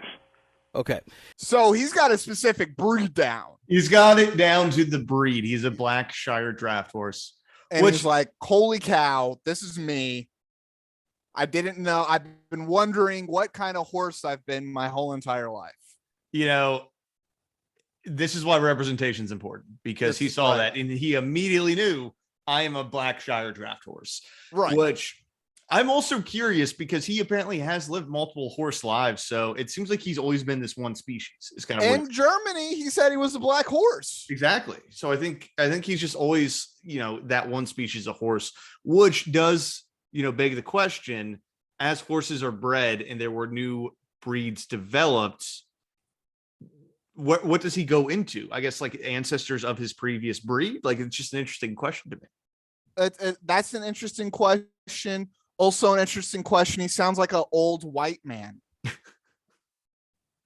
Okay. So he's got a specific breed down. He's got it down to the breed. He's a black Shire draft horse. And he's like, holy cow, this is me. I didn't know. I've been wondering what kind of horse I've been my whole entire life. You know, this is why representation is important, because he saw that and he immediately knew I am a black Shire draft horse. Right. Which I'm also curious because he apparently has lived multiple horse lives. So it seems like he's always been this one species. It's kind of in Germany, he said he was a black horse. Exactly. So I think he's just always, that one species of horse, which does, beg the question, as horses are bred and there were new breeds developed, what does he go into? I guess like ancestors of his previous breed. Like, it's just an interesting question to me. That's an interesting question. Also an interesting question. He sounds like an old white man.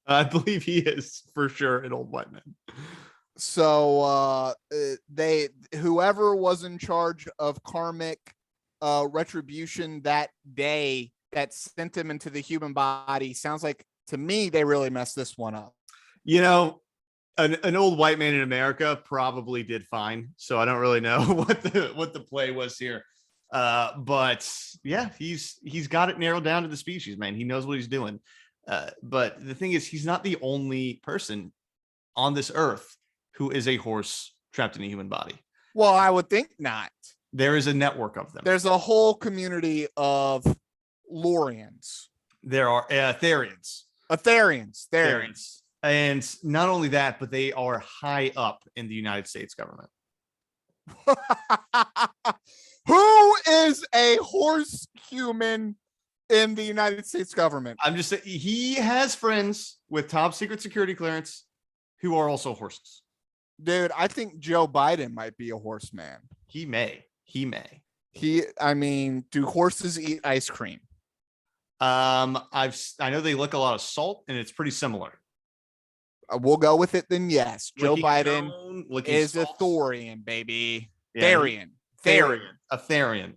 I believe he is for sure an old white man. So whoever was in charge of karmic retribution that day that sent him into the human body, sounds like to me they really messed this one up. You know, an old white man in America probably did fine. So I don't really know what the play was here. But yeah, he's got it narrowed down to the species, man. He knows what he's doing. But the thing is, he's not the only person on this earth who is a horse trapped in a human body. Well, I would think not. There is a network of them. There's a whole community of Lorians. There are Therians. Therians. And not only that, but they are high up in the United States government. Who is a horse human in the United States government? I'm just saying, he has friends with top secret security clearance who are also horses. Dude, I think Joe Biden might be a horseman. He may. I mean, do horses eat ice cream? I know they lick a lot of salt, and it's pretty similar. We'll go with it then. Yes, Joe Biden is salt. a Thorian, baby. Yeah, Therian. A Therian.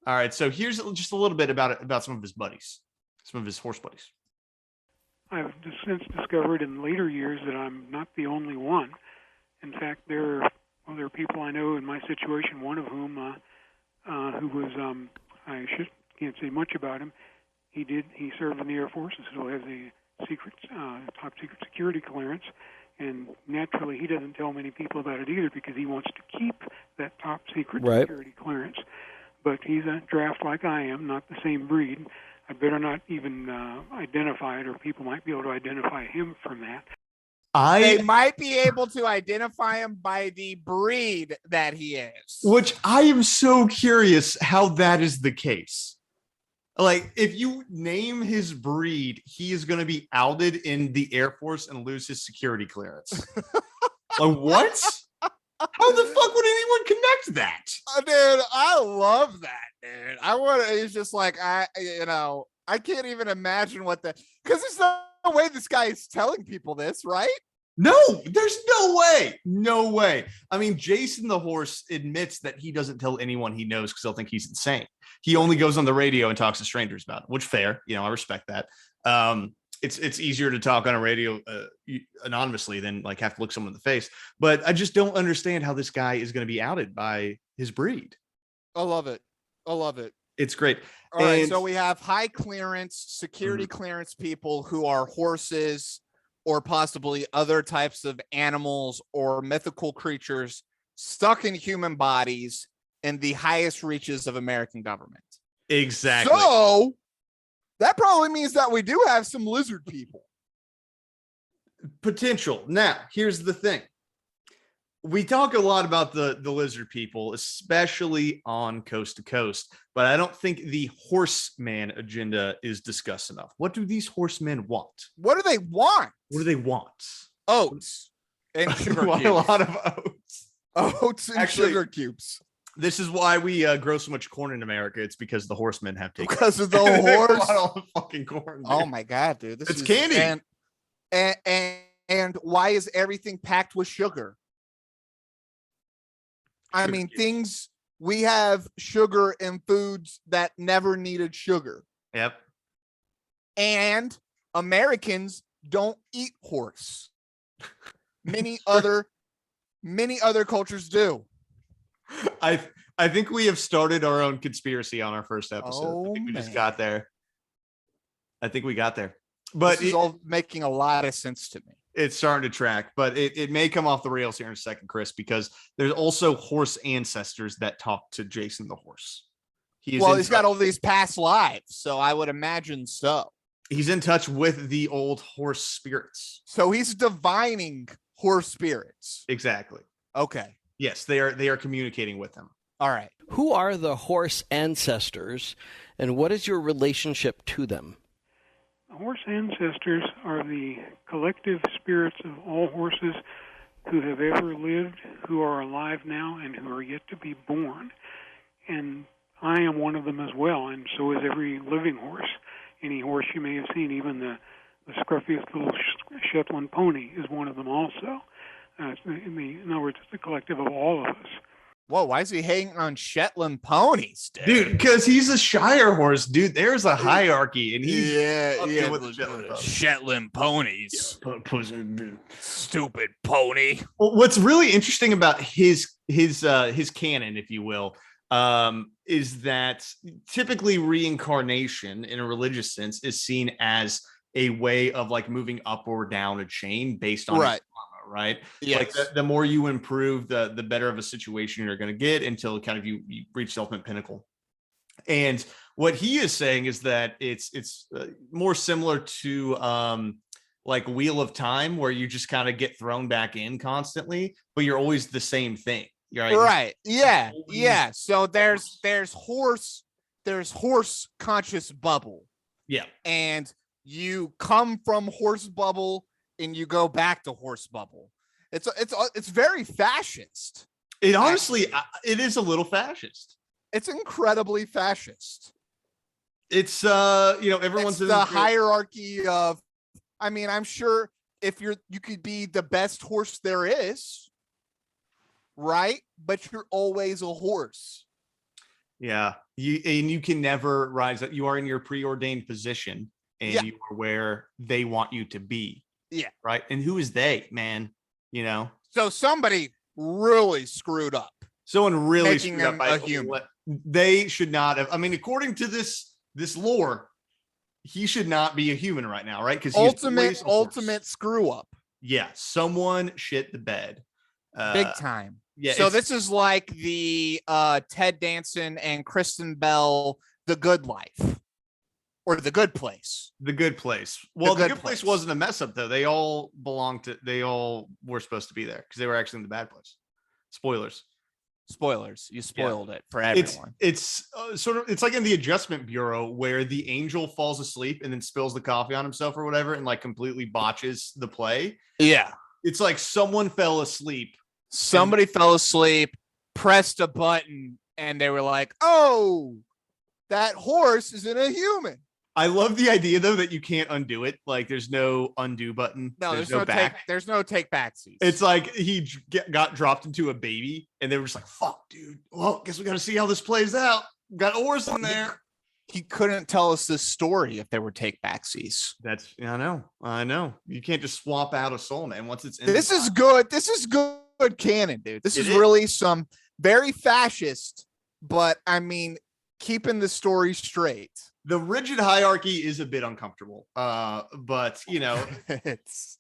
All right, so here's just a little bit about some of his buddies, some of his horse buddies. I've since discovered in later years that I'm not the only one. In fact, there are people I know in my situation, one of whom who was can't say much about him. He served in the Air Force and still has a top secret security clearance, and naturally he doesn't tell many people about it either because he wants to keep that top secret security clearance. But he's a draft like I am, not the same breed. I better not even identify it, or people might be able to identify him from that. They might be able to identify him by the breed that he is. Which I am so curious how that is the case. Like, if you name his breed, he is going to be outed in the Air Force and lose his security clearance. Like, what? How the fuck would anyone connect that? Dude, I love that, dude. It's just like, I can't even imagine because there's no way this guy is telling people this, right? No, there's no way. I mean, Jason the horse admits that he doesn't tell anyone he knows because they'll think he's insane. He only goes on the radio and talks to strangers about it, which fair. I respect that. It's easier to talk on a radio anonymously than like have to look someone in the face. But I just don't understand how this guy is going to be outed by his breed. I love it. It's great. All right, so we have high clearance, security clearance people who are horses or possibly other types of animals or mythical creatures stuck in human bodies in the highest reaches of American government. Exactly. So that probably means that we do have some lizard people. Potential. Now, here's the thing. We talk a lot about the lizard people, especially on Coast to Coast, but I don't think the horseman agenda is discussed enough. What do these horsemen want? What do they want? Oats and sugar cubes. A lot of oats and sugar cubes. This is why we grow so much corn in America. It's because the horsemen have taken because of the horse. All the fucking corn. Dude. Oh my god, dude! It's candy. And why is everything packed with sugar? I mean, we have sugar in foods that never needed sugar. Yep. And Americans don't eat horse. Many other cultures do. I think we have started our own conspiracy on our first episode. I think we just got there. I think we got there. But it's all making a lot of sense to me. It's starting to track, but it may come off the rails here in a second, Chris, because there's also horse ancestors that talk to Jason the horse. He's got all these past lives, so I would imagine so. He's in touch with the old horse spirits. So he's divining horse spirits. Exactly. Okay. Yes, they are communicating with him. All right. Who are the horse ancestors, and what is your relationship to them? Horse ancestors are the collective spirits of all horses who have ever lived, who are alive now, and who are yet to be born. And I am one of them as well, and so is every living horse. Any horse you may have seen, even the scruffiest little Shetland pony is one of them also. In other words, it's a collective of all of us. Whoa, why is he hating on Shetland ponies, dude? Because he's a Shire horse, dude. There's a hierarchy, and he's yeah, with the Shetland ponies. Shetland ponies. Stupid pony. Well, what's really interesting about his canon, if you will, is that typically reincarnation in a religious sense is seen as a way of like moving up or down a chain based on right. karma, right? Yes. Like the more you improve, the better of a situation you're going to get until kind of you reach the ultimate pinnacle. And what he is saying is that it's more similar to like Wheel of Time, where you just kind of get thrown back in constantly, but you're always the same thing. Right. Yeah. Yeah. So there's horse conscious bubble. Yeah. And you come from horse bubble and you go back to horse bubble. It's very fascist. It honestly, it is a little fascist. It's incredibly fascist. It's everyone's the hierarchy of, I mean, I'm sure if you could be the best horse there is, right? But you're always a horse. Yeah. You can never rise up. You are in your preordained position, and you are where they want you to be. Yeah. Right. And who is they, man? So somebody really screwed up. Someone really making screwed up by a human. They should not have. I mean, according to this lore, he should not be a human right now, right? Because ultimate screw up. Yeah, someone shit the bed, big time. Yeah. So this is like the Ted Danson and Kristen Bell, The Good Life, or The Good Place. The Good Place. Well, the Good Place wasn't a mess up though. They all were supposed to be there because they were actually in the bad place. Spoilers. You spoiled it for everyone. It's it's like in the Adjustment Bureau where the angel falls asleep and then spills the coffee on himself or whatever and like completely botches the play. Yeah. It's like someone fell asleep. Somebody fell asleep, pressed a button, and they were like, "Oh, that horse isn't a human." I love the idea though that you can't undo it. Like there's no undo button. No, there's no back. There's no take back seats. It's like he got dropped into a baby, and they were just like, "Fuck, dude. Well, guess we got to see how this plays out. Got a horse in there." He couldn't tell us this story if there were take back seats. I know. You can't just swap out a soul, man. Once it's in. This is good. This is good canon, dude. This is really some very fascist, but I mean, keeping the story straight. The rigid hierarchy is a bit uncomfortable, but it's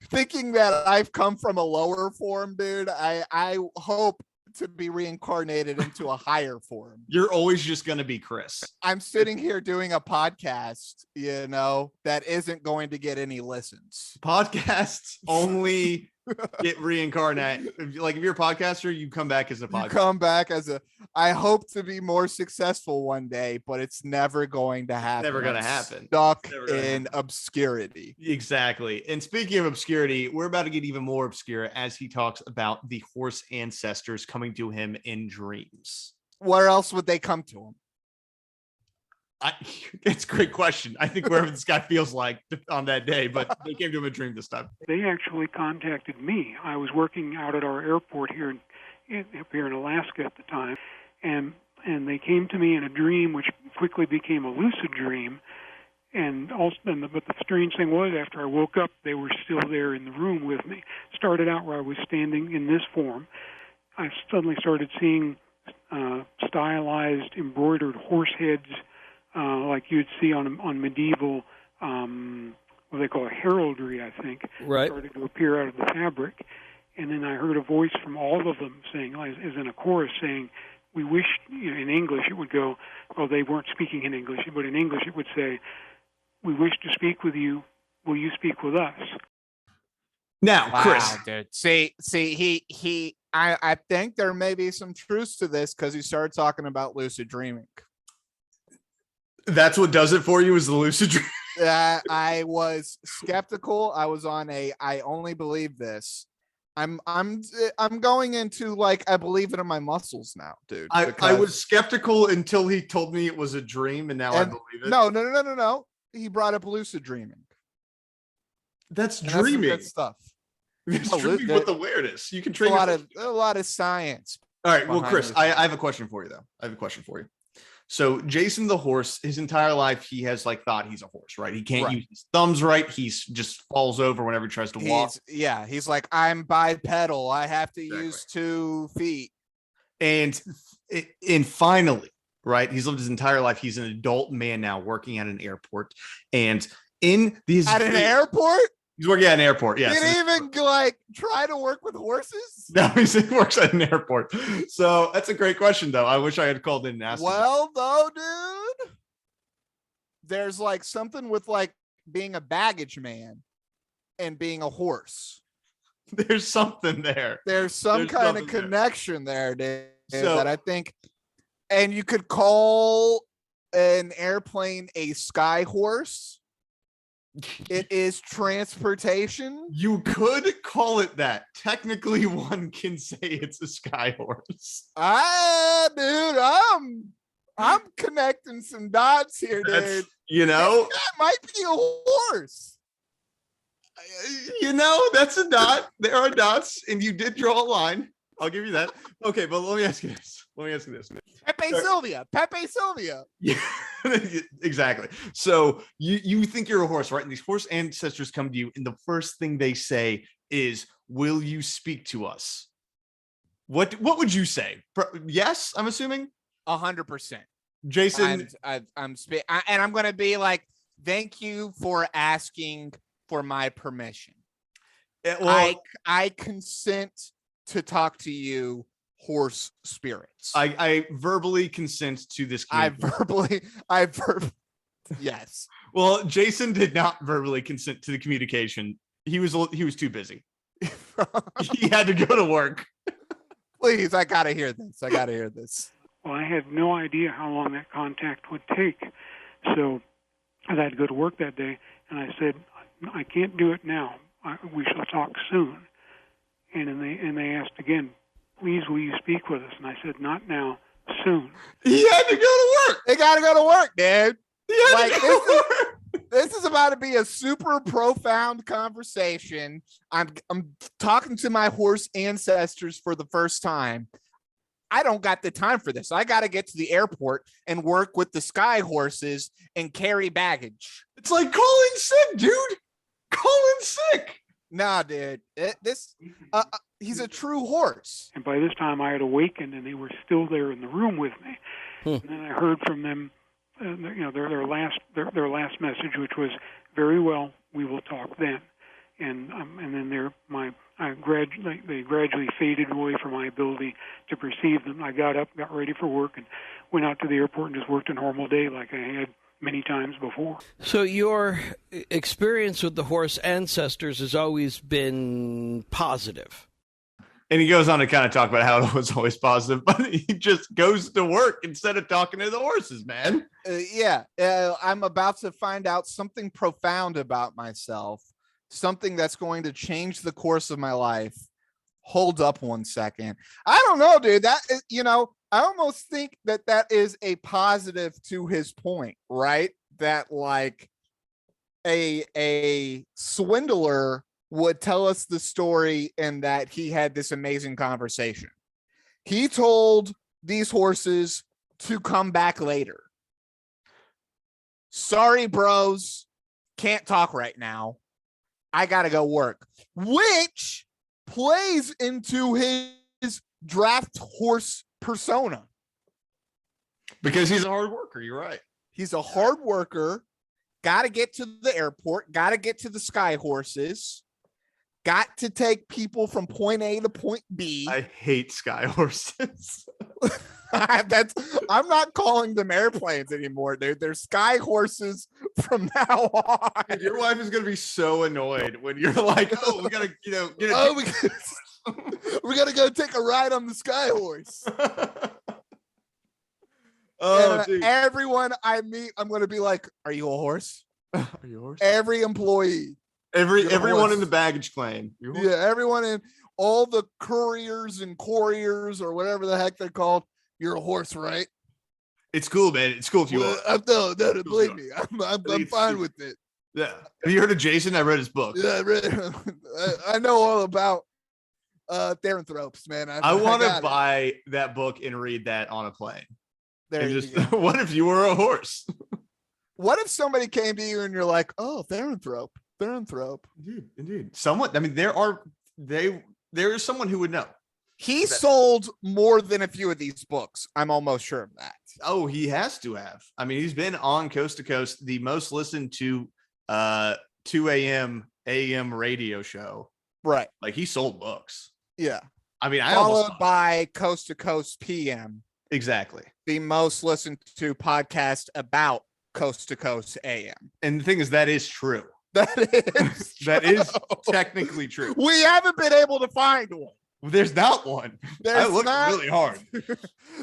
thinking that I've come from a lower form, dude. I hope to be reincarnated into a higher form. You're always just going to be Chris. I'm sitting here doing a podcast, that isn't going to get any listens. Podcasts only get reincarnated. Like if you're a podcaster, you come back as a podcaster. You come back as I hope to be more successful one day, but it's never going to happen. Never going to happen. Stuck in obscurity. Exactly. And speaking of obscurity, we're about to get even more obscure as he talks about the horse ancestors coming to him in dreams. Where else would they come to him? It's a great question. I think wherever this guy feels like on that day, but they came to him in a dream this time. They actually contacted me. I was working out at our airport up here in Alaska at the time, and they came to me in a dream, which quickly became a lucid dream. But the strange thing was, after I woke up, they were still there in the room with me. Started out where I was standing in this form. I suddenly started seeing stylized, embroidered horse heads. Like you'd see on medieval, what they call a heraldry, I think. Right. Started to appear out of the fabric. And then I heard a voice from all of them saying, as in a chorus, saying, "We wish," in English it would go, well, they weren't speaking in English, but in English it would say, "We wish to speak with you. Will you speak with us?" Now, wow, Chris. Dude. See, I think there may be some truth to this because he started talking about lucid dreaming. That's what does it for you, is the lucid dream. I was skeptical. I was on I only believe this. I'm going into like I believe it in my muscles now, dude. I was skeptical until he told me it was a dream, and now I believe it. No. He brought up lucid dreaming. That's And dreaming. that's some good stuff. It's No, dreaming with awareness. You can A train lot of science. All right. Well, behind Chris, this. I have a question for you, though. I have a question for you. So Jason the horse, his entire life, he has like thought he's a horse, right? He can't use his thumbs right. He's just falls over whenever he tries to walk. He's like, I'm bipedal. I have to use 2 feet. And finally, right? He's lived his entire life. He's an adult man now working at an airport. And in these At an airport? He's working at an airport. Yes. Did he even like try to work with horses? No, he works at an airport. So that's a great question, though. I wish I had called in and asked. Well, though, dude, there's like something with like being a baggage man and being a horse. There's something there. There's some kind of connection there, dude, that I think. And you could call an airplane a sky horse. It is transportation. You could call it that. Technically, one can say it's a sky horse. Dude, I'm connecting some dots here, dude. That might be a horse. That's a dot. There are dots, and you did draw a line. I'll give you that. Okay, but let me ask you this. Pepe Sylvia. Yeah, exactly. So you think you're a horse, right? And these horse ancestors come to you, and the first thing they say is, "Will you speak to us?" What would you say? Yes, I'm assuming. 100%. Jason, I'm going to be like, thank you for asking for my permission. I consent to talk to you, horse spirits. I verbally consent to this. Yes. Well, Jason did not verbally consent to the communication. He was too busy. He had to go to work. Please, I gotta hear this. Well, I had no idea how long that contact would take. So I had to go to work that day, and I said, I can't do it now. We shall talk soon. And they asked again, please, will you speak with us? And I said, not now, soon. He had to go to work. They got to go to work, dude. This is about to be a super profound conversation. I'm talking to my horse ancestors for the first time. I don't got the time for this. I got to get to the airport and work with the sky horses and carry baggage. It's like calling sick, dude. Calling sick. Nah, dude. He's a true horse. And by this time, I had awakened, and they were still there in the room with me. And then I heard from them, their last message, which was, "Very well, we will talk then." And then they gradually faded away from my ability to perceive them. I got up, got ready for work, and went out to the airport and just worked a normal day like I had many times before. So your experience with the horse ancestors has always been positive. And he goes on to kind of talk about how it was always positive, but he just goes to work instead of talking to the horses, man. I'm about to find out something profound about myself, something that's going to change the course of my life. Hold up one second. I don't know, dude. That is, I almost think that is a positive to his point, right? That like a swindler would tell us the story and that he had this amazing conversation. He told these horses to come back later. Sorry, bros. Can't talk right now. I got to go work, which plays into his draft horse persona. Because he's a hard worker. You're right. He's a hard worker. Got to get to the airport. Got to get to the sky horses. Got to take people from point A to point B. I hate sky horses. I'm not calling them airplanes anymore, dude. They're sky horses from now on. Dude, your wife is gonna be so annoyed when you're like, "Oh, we gotta, get a we gotta go take a ride on the sky horse." Oh, and dude. everyone I meet, I'm gonna be like, "Are you a horse?" Are you a horse? Every employee, Everyone horse. in the baggage claim. yeah, everyone in all the couriers and couriers or whatever the heck they're called. You're a horse, right? It's cool, man. It's cool if you are. No, believe me, I'm it's fine super- with it. Yeah. Have you heard of Jason? I read his book. Yeah, I know all about Theranthropes, man. I want to got it. buy that book and read that on a plane. There And you just, go. what if you were a horse? What if somebody came to you and you're like, "Oh, Theranthrope." Indeed. Someone. I mean, there is someone who would know. He sold more than a few of these books. I'm almost sure of that. Oh, he has to have. I mean, he's been on Coast to Coast, the most listened to 2 a.m. radio show. Right. Like, he sold books. Yeah. I mean, I Followed almost by Coast to Coast PM, exactly. the most listened to podcast about Coast to Coast AM. And the thing is, that is true. That is That is true. technically true. We haven't been able to find one. There's not one. I looked really hard.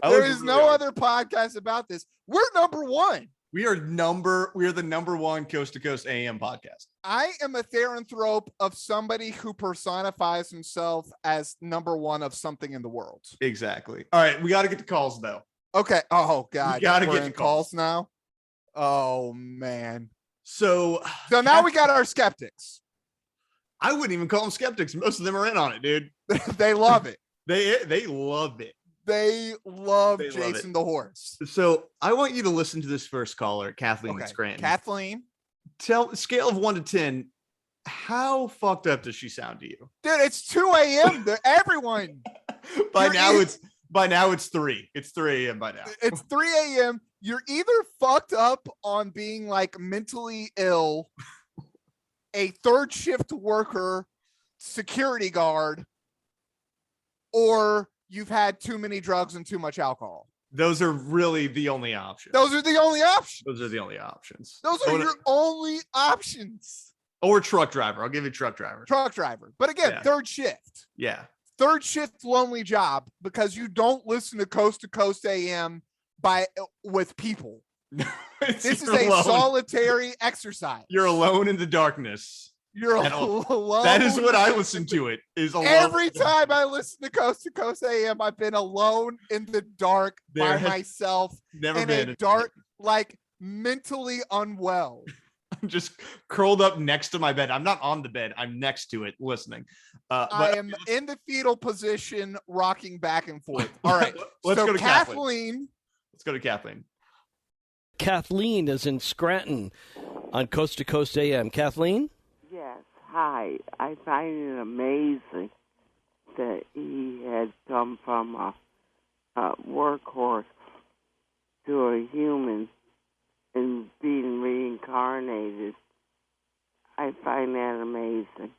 There is no other podcast about this. We're number one. We are the number one Coast to Coast AM podcast. I am a theranthrope of somebody who personifies himself as number one of something in the world. Exactly. All right, we got to get to calls though. Okay. Oh God. We gotta We're get in to calls. now. Oh man. So now we got our skeptics. I wouldn't even call them skeptics. Most of them are in on it, dude. They love it. They love it. They love They love Jason it. the horse. So I want you to listen to this first caller, Kathleen Okay. Scranton. Kathleen. Tell scale of 1 to 10. How fucked up does she sound to you? Dude, it's 2 a.m. Everyone. By You're now it's 3. It's 3 a.m. by now. It's 3 a.m. You're either fucked up on being like mentally ill, a third shift worker, security guard, or you've had too many drugs and too much alcohol. Those are really the only options. Those are the only options. Those are the only options. Those are your only options. Or truck driver. I'll give you truck driver. Truck driver. But again, Yeah. third shift. Yeah. Third shift lonely job because you don't listen to Coast AM with people. This is You're a alone. solitary exercise. You're alone in the darkness. You're At all. alone. That is what I listen to. It is alone. Every time I listen to Coast AM, I've been alone in the dark There by has myself Never in been a dark, like mentally unwell. I'm just curled up next to my bed. I'm not on the bed. I'm next to it listening. I But am in the fetal position, rocking back and forth. All right. Let's so go to Kathleen. Let's go to Kathleen. Kathleen is in Scranton on Coast to Coast AM. Kathleen? Yes, hi. I find it amazing that he had come from a workhorse to a human and being reincarnated. I find that amazing.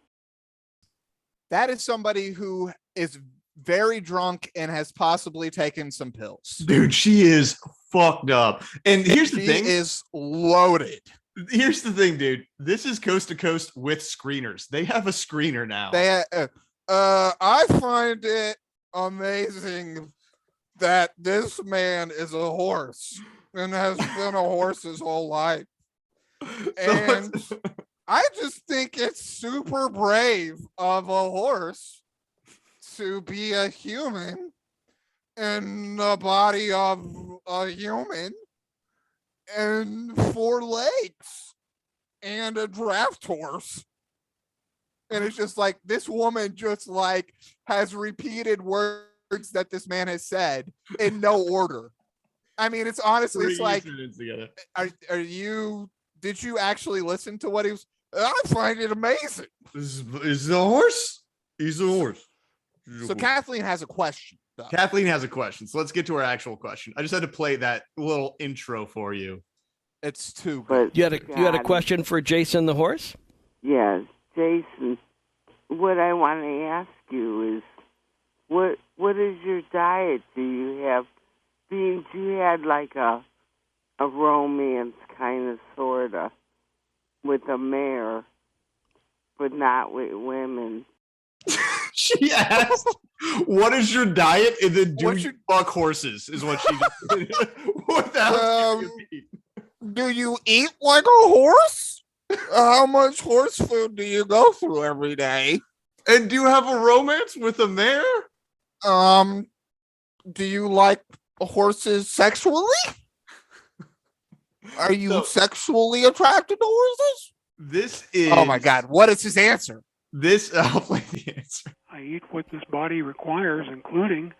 That is somebody who is very drunk and has possibly taken some pills. Dude, she is fucked up. And here's the She thing. is loaded. Here's the thing, dude. This is Coast to Coast with screeners. They have a screener now. I find it amazing that this man is a horse and has been a horse his whole life. And I just think it's super brave of a horse to be a human in the body of a human and 4 legs and a draft horse. And it's just like this woman just like has repeated words that this man has said in no order. I mean, it's honestly, it's like, did you actually listen to what he was? I find it amazing. Is a horse? He's a horse. So Kathleen has a question. Though. Kathleen has a question. So let's get to her actual question. I just had to play that little intro for you. It's too good. But You had a question for Jason the horse? Yes, Jason, what I want to ask you is, what is your diet? Do Beans, you had like a romance kind of, sort of, with a mare, but not with women. She asked, "What is your diet?" And then do What's you fuck horses? Is what she did. Without skipping a beat. Do you eat like a horse? How much horse food do you go through every day? And do you have a romance with a mare? Do you like horses sexually? Are you sexually attracted to horses? This is. Oh my God! What is his answer? I'll play the answer. I eat what this body requires, including,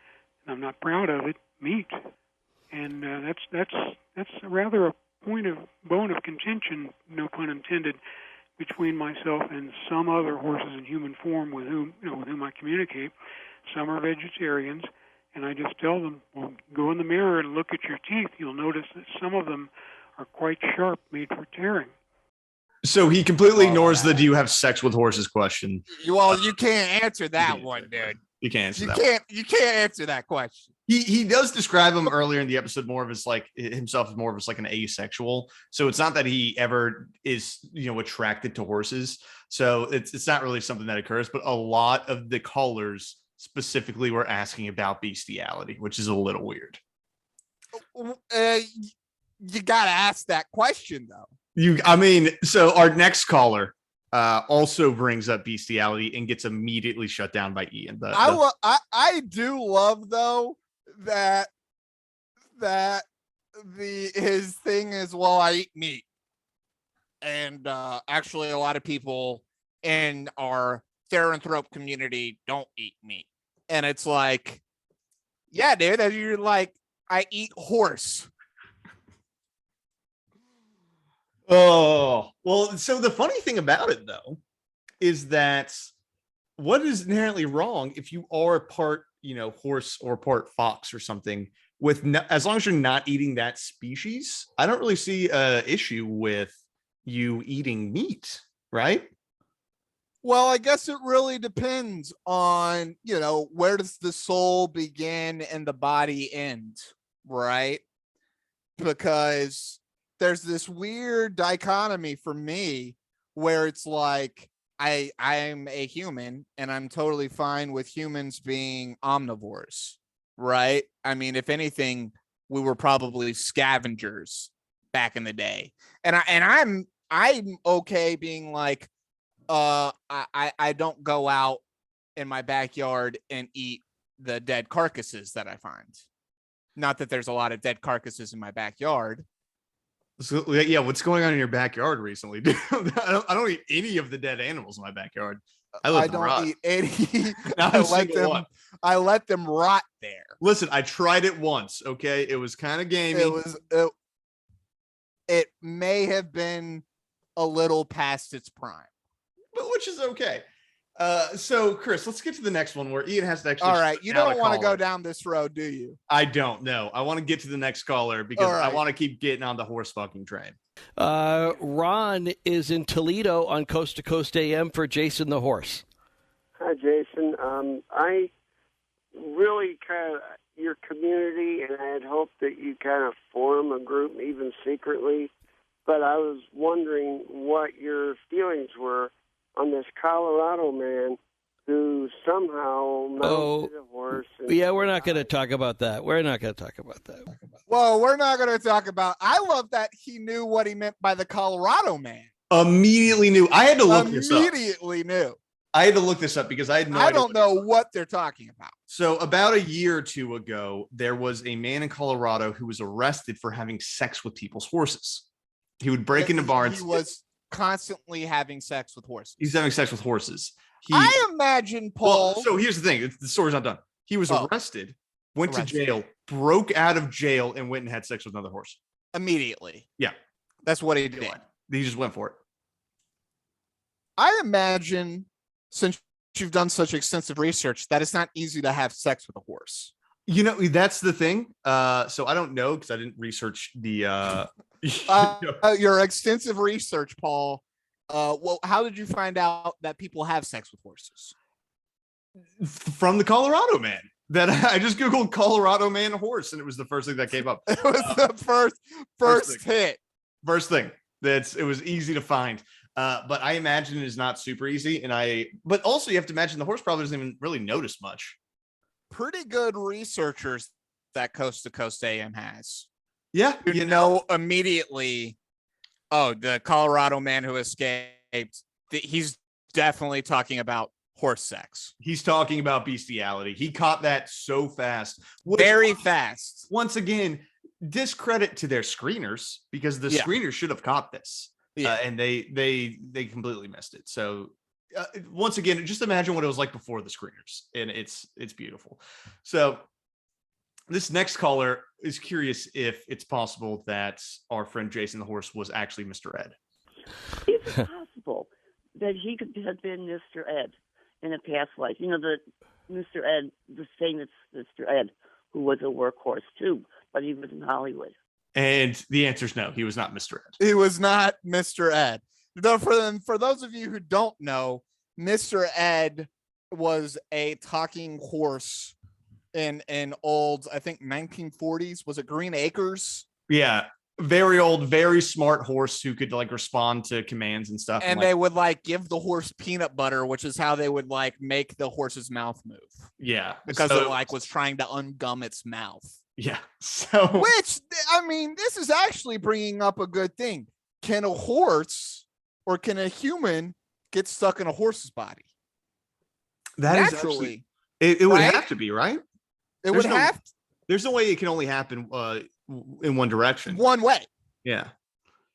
and I'm not proud of it, meat. And that's rather a bone of contention, no pun intended, between myself and some other horses in human form with whom I communicate. Some are vegetarians, and I just tell them, well, go in the mirror and look at your teeth. You'll notice that some of them are quite sharp, made for tearing. So he completely ignores the "do you have sex with horses" question. Well, you can't answer that one, dude. You can't answer that. You can't answer that question. He does describe him earlier in the episode more of as like himself as more of as like an asexual. So it's not that he ever is attracted to horses. So it's not really something that occurs. But a lot of the callers specifically were asking about bestiality, which is a little weird. You gotta ask that question though. So our next caller also brings up bestiality and gets immediately shut down by Ian. I do love though that his thing is, well, I eat meat, and actually a lot of people in our Theranthrope community don't eat meat, and it's like, yeah, dude, and you're like, I eat horse. Oh, well, so the funny thing about it, though, is that what is inherently wrong if you are part, horse or part fox or something as long as you're not eating that species, I don't really see an issue with you eating meat, right? Well, I guess it really depends on, where does the soul begin and the body end, right? Because there's this weird dichotomy for me where it's like I'm a human and I'm totally fine with humans being omnivores, right? I mean, if anything, we were probably scavengers back in the day. And I'm okay being like, I don't go out in my backyard and eat the dead carcasses that I find. Not that there's a lot of dead carcasses in my backyard. So, yeah, what's going on in your backyard recently? Dude? I don't eat any of the dead animals in my backyard. I don't eat any. I let them rot there. Listen, I tried it once. Okay, it was kind of gamey. It may have been a little past its prime, but which is okay. So Chris, let's get to the next one where Ian has to actually. All right, you don't want to go down this road, do you? I don't know. I want to get to the next caller because I want to keep getting on the horse fucking train. Ron is in Toledo on Coast to Coast AM for Jason the Horse. Hi, Jason. I really kind of your community, and I had hoped that you kind of form a group, even secretly. But I was wondering what your feelings were on this Colorado man who somehow mounted a horse. Yeah, we're not going to talk about that. Well, we're not going to talk about. I love that he knew what he meant by the Colorado man. Immediately knew. I had to look this up. Immediately knew. I had to look this up because I had no idea. I don't know what they're talking about. So about a year or two ago, there was a man in Colorado who was arrested for having sex with people's horses. He would break into barns. He was constantly having sex with horses. He's having sex with horses. I imagine, Paul. So here's the thing. The story's not done. He was arrested, went to jail, broke out of jail, and went and had sex with another horse. Immediately. Yeah. That's what he did. He just went for it. I imagine, since you've done such extensive research, that it's not easy to have sex with a horse. That's the thing. So I don't know because I didn't research the your extensive research, Paul. Well, how did you find out that people have sex with horses? From the Colorado man. that I just Googled Colorado man horse, and it was the first thing that came up. It was the first hit. First thing. It was easy to find. But I imagine it is not super easy. But also you have to imagine the horse probably doesn't even really notice much. Pretty good researchers that Coast to Coast AM has. Yeah. You know immediately, oh, the Colorado man who escaped, he's definitely talking about horse sex. He's talking about bestiality. He caught that so fast. Very fast. Once again, discredit to their screeners, because the screeners should have caught this. And they completely missed it. So once again, just imagine what it was like before the screeners, and it's beautiful. So this next caller is curious if it's possible that our friend Jason the horse was actually Mr. Ed. Is it possible that he could have been Mr. Ed in a past life? You know, the Mr. Ed, the famous Mr. Ed, who was a workhorse too, but he was in Hollywood. And the answer is no, he was not Mr. Ed. He was not Mr. Ed. Though for those of you who don't know, Mr. Ed was a talking horse in old, I think 1940s. Was it Green Acres? Yeah. Very old, very smart horse who could like respond to commands and stuff. And they would like give the horse peanut butter, which is how they would like make the horse's mouth move. Yeah. Because it like was trying to ungum its mouth. Yeah. So, which, I mean, this is actually bringing up a good thing. Can a horse or can a human get stuck in a horse's body? That naturally, is actually, it would have to be, right? There's no way it can only happen in one direction. One way. Yeah.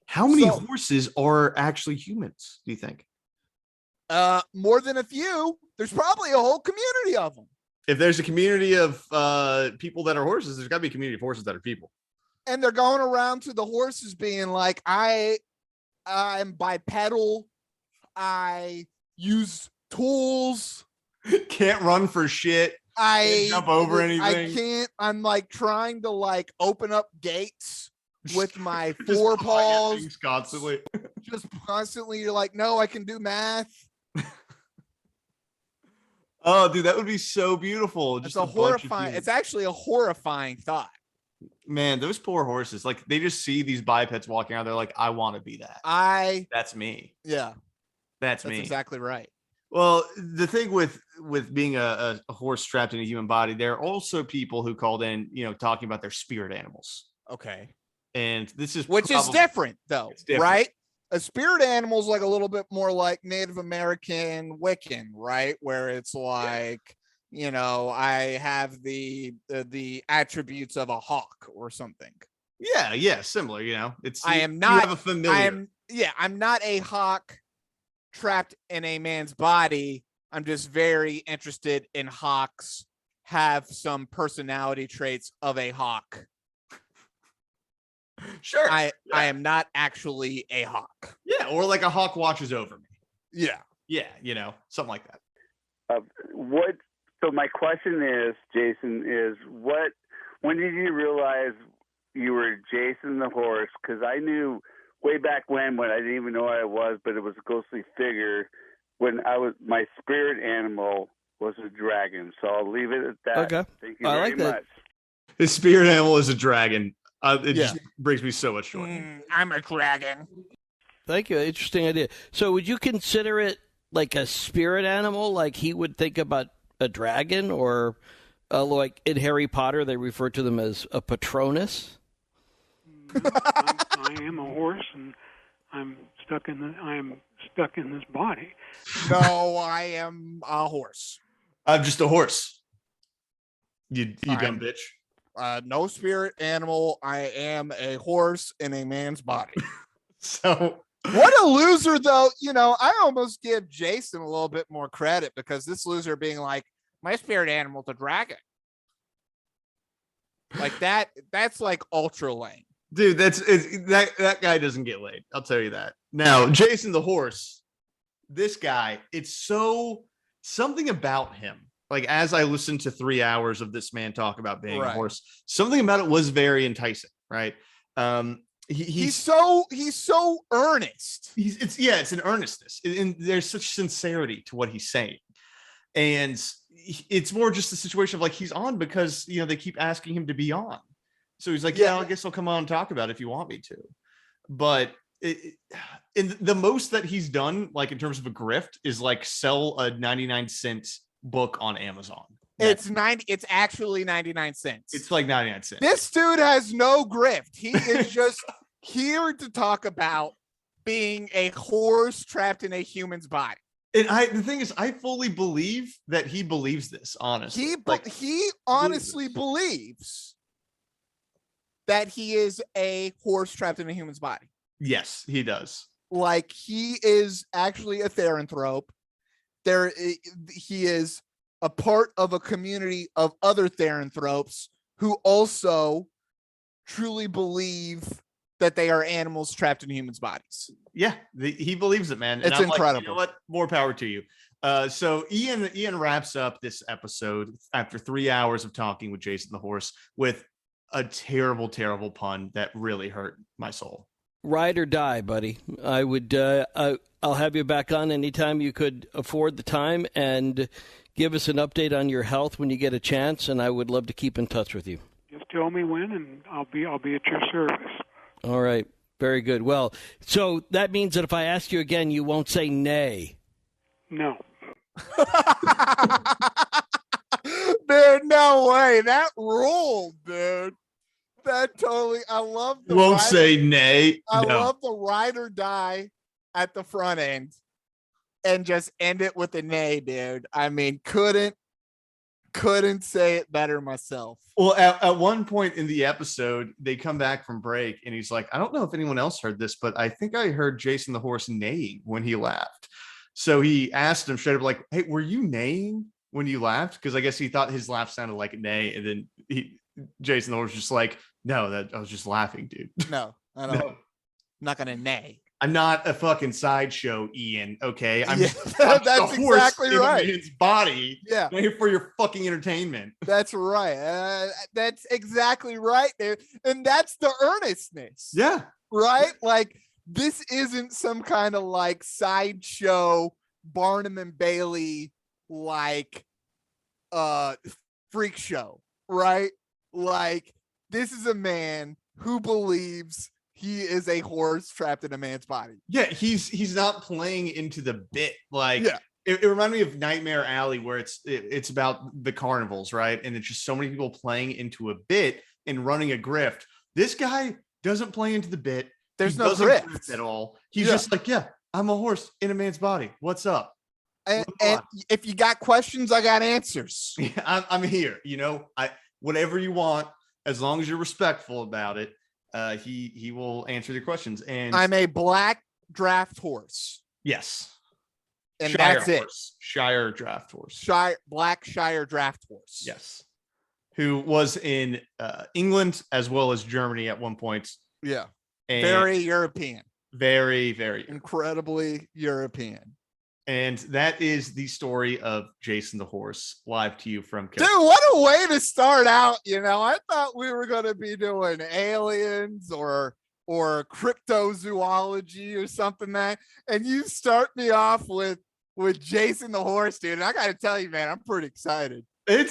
How many horses are actually humans, do you think? More than a few. There's probably a whole community of them. If there's a community of people that are horses, there's got to be a community of horses that are people. And they're going around to the horses being like, I'm bipedal. I use tools. Can't run for shit. Can't jump over anything. I can't. I'm like trying to like open up gates with my forepaws constantly. Just constantly. You're like, no, I can do math. Oh, dude, that would be so beautiful. Just it's a horrifying. It's actually a horrifying thought. Man, those poor horses, like they just see these bipeds walking around. They're like, I want to be that. That's me. Yeah, that's me. Exactly right. Well, the thing with being a horse strapped in a human body, there are also people who called in, talking about their spirit animals. Okay. And this is which is different though, right? A spirit animal is like a little bit more like Native American Wiccan, right? Where it's like, I have the attributes of a hawk or something. Yeah, similar. It's I am not. You have a familiar. I'm not a hawk trapped in a man's body. I'm just very interested in hawks. Have some personality traits of a hawk. Sure. I am not actually a hawk. Yeah, or like a hawk watches over me. Yeah. Yeah, something like that. So my question is, Jason, when did you realize you were Jason the horse? Because I knew way back when I didn't even know what I was, but it was a ghostly figure. When my spirit animal was a dragon. So I'll leave it at that. Okay. Thank you very much. His spirit animal is a dragon. It just brings me so much joy. I'm a dragon. Thank you. Interesting idea. So would you consider it like a spirit animal, like he would think about a dragon, or like in Harry Potter, they refer to them as a Patronus? I am a horse, and I'm stuck in this body. No, I am a horse. I'm just a horse. You dumb bitch. No spirit animal. I am a horse in a man's body. So what a loser, though. I almost give Jason a little bit more credit, because this loser being like, my spirit animal's a dragon. Like that's like ultra lame. Dude, that guy doesn't get laid. I'll tell you that. Now, Jason the horse, this guy, it's something about him. Like, as I listened to 3 hours of this man talk about being a horse, something about it was very enticing, right? He's so earnest. It's an earnestness, and there's such sincerity to what he's saying. And it's more just a situation of like he's on because they keep asking him to be on. So he's like, yeah, I guess I'll come on and talk about it if you want me to. But in the most that he's done, like in terms of a grift, is like sell a 99-cent book on Amazon. It's actually 99 cents. It's like 99 cents. This dude has no grift. He is just here to talk about being a horse trapped in a human's body. And the thing is, I fully believe that he believes this, honestly. He honestly believes that he is a horse trapped in a human's body. Yes, he does. Like, he is actually a therianthrope. He is a part of a community of other therianthropes who also truly believe that they are animals trapped in humans' bodies. Yeah, he believes it, man. It's incredible. Like, you know what? More power to you. So Ian wraps up this episode after 3 hours of talking with Jason the horse with a terrible, terrible pun that really hurt my soul. Ride or die, buddy. I would. I'll have you back on anytime you could afford the time, and give us an update on your health when you get a chance. And I would love to keep in touch with you. Just tell me when, and I'll be at your service. All right. Very good. Well, so that means that if I ask you again, you won't say nay. No. Dude, no way. That ruled, dude. That totally. I love the. Won't say nay. I love the ride or die at the front end, and just end it with a nay, dude. I mean, couldn't say it better myself. Well, at one point in the episode, they come back from break, and he's like, I don't know if anyone else heard this, but I think I heard Jason the horse neighing when he laughed. So he asked him straight up, like, hey, were you neighing when you laughed? Because I guess he thought his laugh sounded like a neigh, and then Jason the horse was just like, no, I was just laughing, dude. No, I don't. No. I'm not gonna neigh. I'm not a fucking sideshow, Ian. Okay, I'm that's exactly right. In a man's body. Yeah, I'm here for your fucking entertainment. That's right. That's exactly right, dude. And that's the earnestness. Yeah, right. Like, this isn't some kind of like sideshow Barnum and Bailey like freak show, right? Like, this is a man who believes he is a horse trapped in a man's body. Yeah, he's not playing into the bit. Like, it reminded me of Nightmare Alley, where it's about the carnivals, right? And it's just so many people playing into a bit and running a grift. This guy doesn't play into the bit. There's no grift at all. He's just like, yeah, I'm a horse in a man's body. What's up? And if you got questions, I got answers. Yeah, I'm here. Whatever you want, as long as you're respectful about it. He will answer your questions. And I'm a black draft horse. Yes. And Shire that's horse. Shire draft horse. Black Shire draft horse. Yes. Who was in England as well as Germany at one point. Yeah. And very European. Very, very incredibly European. And that is the story of Jason the horse, live to you from Dude, what a way to start out. I thought we were going to be doing aliens or cryptozoology or something and you start me off with Jason the horse, dude. And I got to tell you, man, I'm pretty excited. I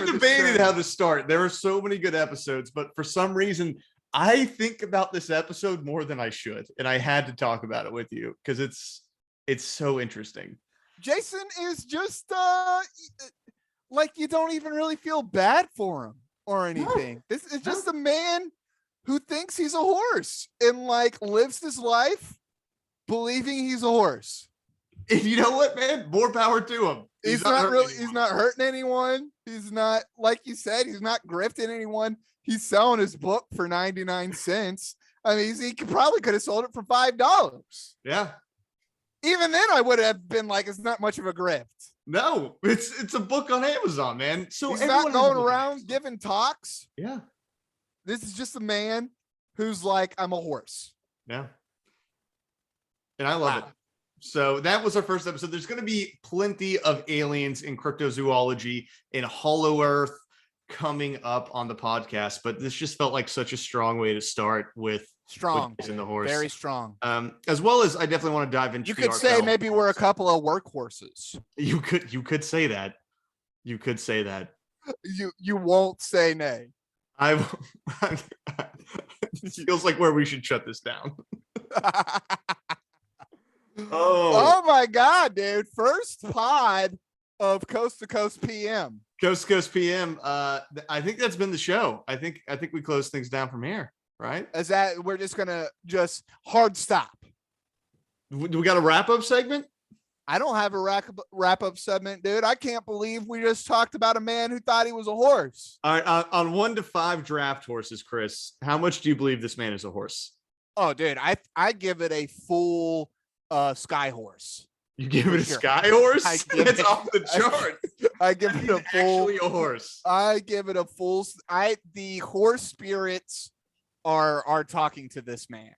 debated how to start. There were so many good episodes, but for some reason I think about this episode more than I should. And I had to talk about it with you because it's so interesting. Jason is just like, you don't even really feel bad for him or anything. No. This is just a man who thinks he's a horse and like lives his life believing he's a horse. And you know what, man? More power to him. He's not hurting anyone. He's not, like you said, he's not grifting anyone. He's selling his book for 99 cents. I mean, he probably could have sold it for $5. Yeah. Even then, I would have been like, it's not much of a grift. No, it's a book on Amazon, man. So he's not going around giving talks. Yeah. This is just a man who's like, I'm a horse. Yeah. And I love it. So that was our first episode. There's going to be plenty of aliens and cryptozoology and Hollow Earth coming up on the podcast, but this just felt like such a strong way to start with Strong. Jason the horse. Very strong. As well as I definitely want to dive into. You could say maybe we're a couple of workhorses. You could say that. You could say that. You won't say nay. It feels like where we should shut this down. Oh my God, dude. First pod of Coast to Coast PM. Coast to Coast PM. I think that's been the show. I think we close things down from here, right? Is that we're just gonna hard stop. Do we got a wrap-up segment? I don't have a wrap-up segment, dude. I can't believe we just talked about a man who thought he was a horse. All right, on 1 to 5 draft horses, Chris, how much do you believe this man is a horse? Oh, dude, I give it a full sky horse. You give it a sky horse? That's off the chart. I give it a full. Actually a horse. I give it a full. The horse spirits are talking to this man.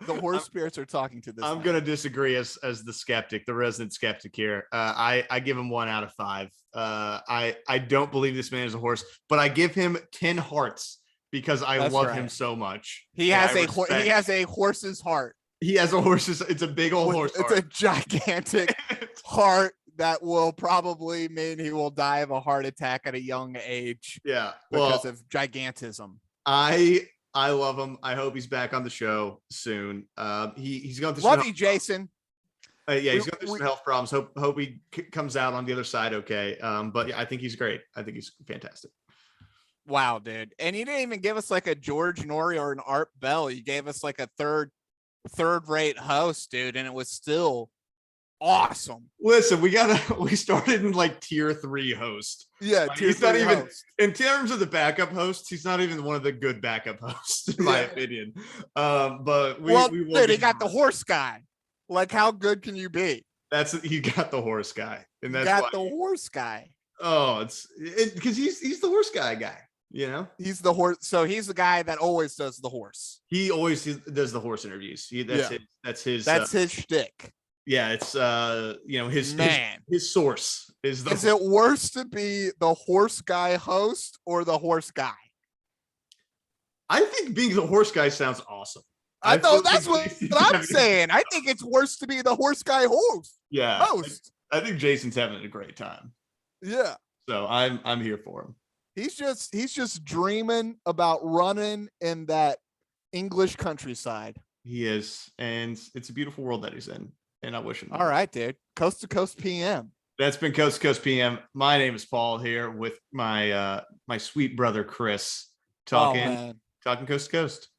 The horse spirits are talking to this. I'm going to disagree as the skeptic, the resident skeptic here. I give him 1 out of 5. I don't believe this man is a horse, but I give him 10 hearts because I love him so much. He has a horse's heart. He has a horse's. It's a big old horse. It's a gigantic heart that will probably mean he will die of a heart attack at a young age. Yeah, because of gigantism. I love him. I hope he's back on the show soon. He's going through. Love you, Jason. Yeah, he's going through some health problems. Hope he comes out on the other side okay. But yeah, I think he's great. I think he's fantastic. Wow, dude. And you didn't even give us like a George Norrie or an Art Bell. You gave us like a third-rate host, dude, and it was still awesome. Listen, we started in like tier 3 host. Yeah, he's not even in terms of the backup hosts. He's not even one of the good backup hosts, in my opinion. But dude, he got the horse guy. Like, how good can you be? You got the horse guy, and that's got the horse guy. Oh, it's because he's the horse guy. You know, he's the horse. So he's the guy that always does the horse. He always does the horse interviews. That's his shtick. Yeah, it's his source is the. Is it worse to be the horse guy host or the horse guy? I think being the horse guy sounds awesome. I know that's what I'm saying. I think it's worse to be the horse guy host. Yeah, host. I think Jason's having a great time. Yeah. So I'm here for him. He's just dreaming about running in that English countryside. He is, and it's a beautiful world that he's in. And I wish him. All right, dude. Coast to Coast PM. That's been Coast to Coast PM. My name is Paul here with my sweet brother Chris talking coast to coast.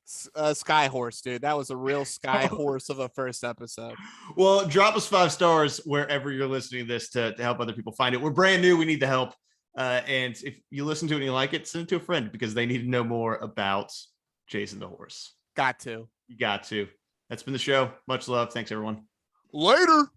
Sky horse, dude. That was a real sky horse of a first episode. Well, drop us 5 stars wherever you're listening to this to help other people find it. We're brand new. We need the help. And if you listen to it and you like it, send it to a friend because they need to know more about Jason the horse. Got to. You got to. That's been the show. Much love. Thanks, everyone. Later.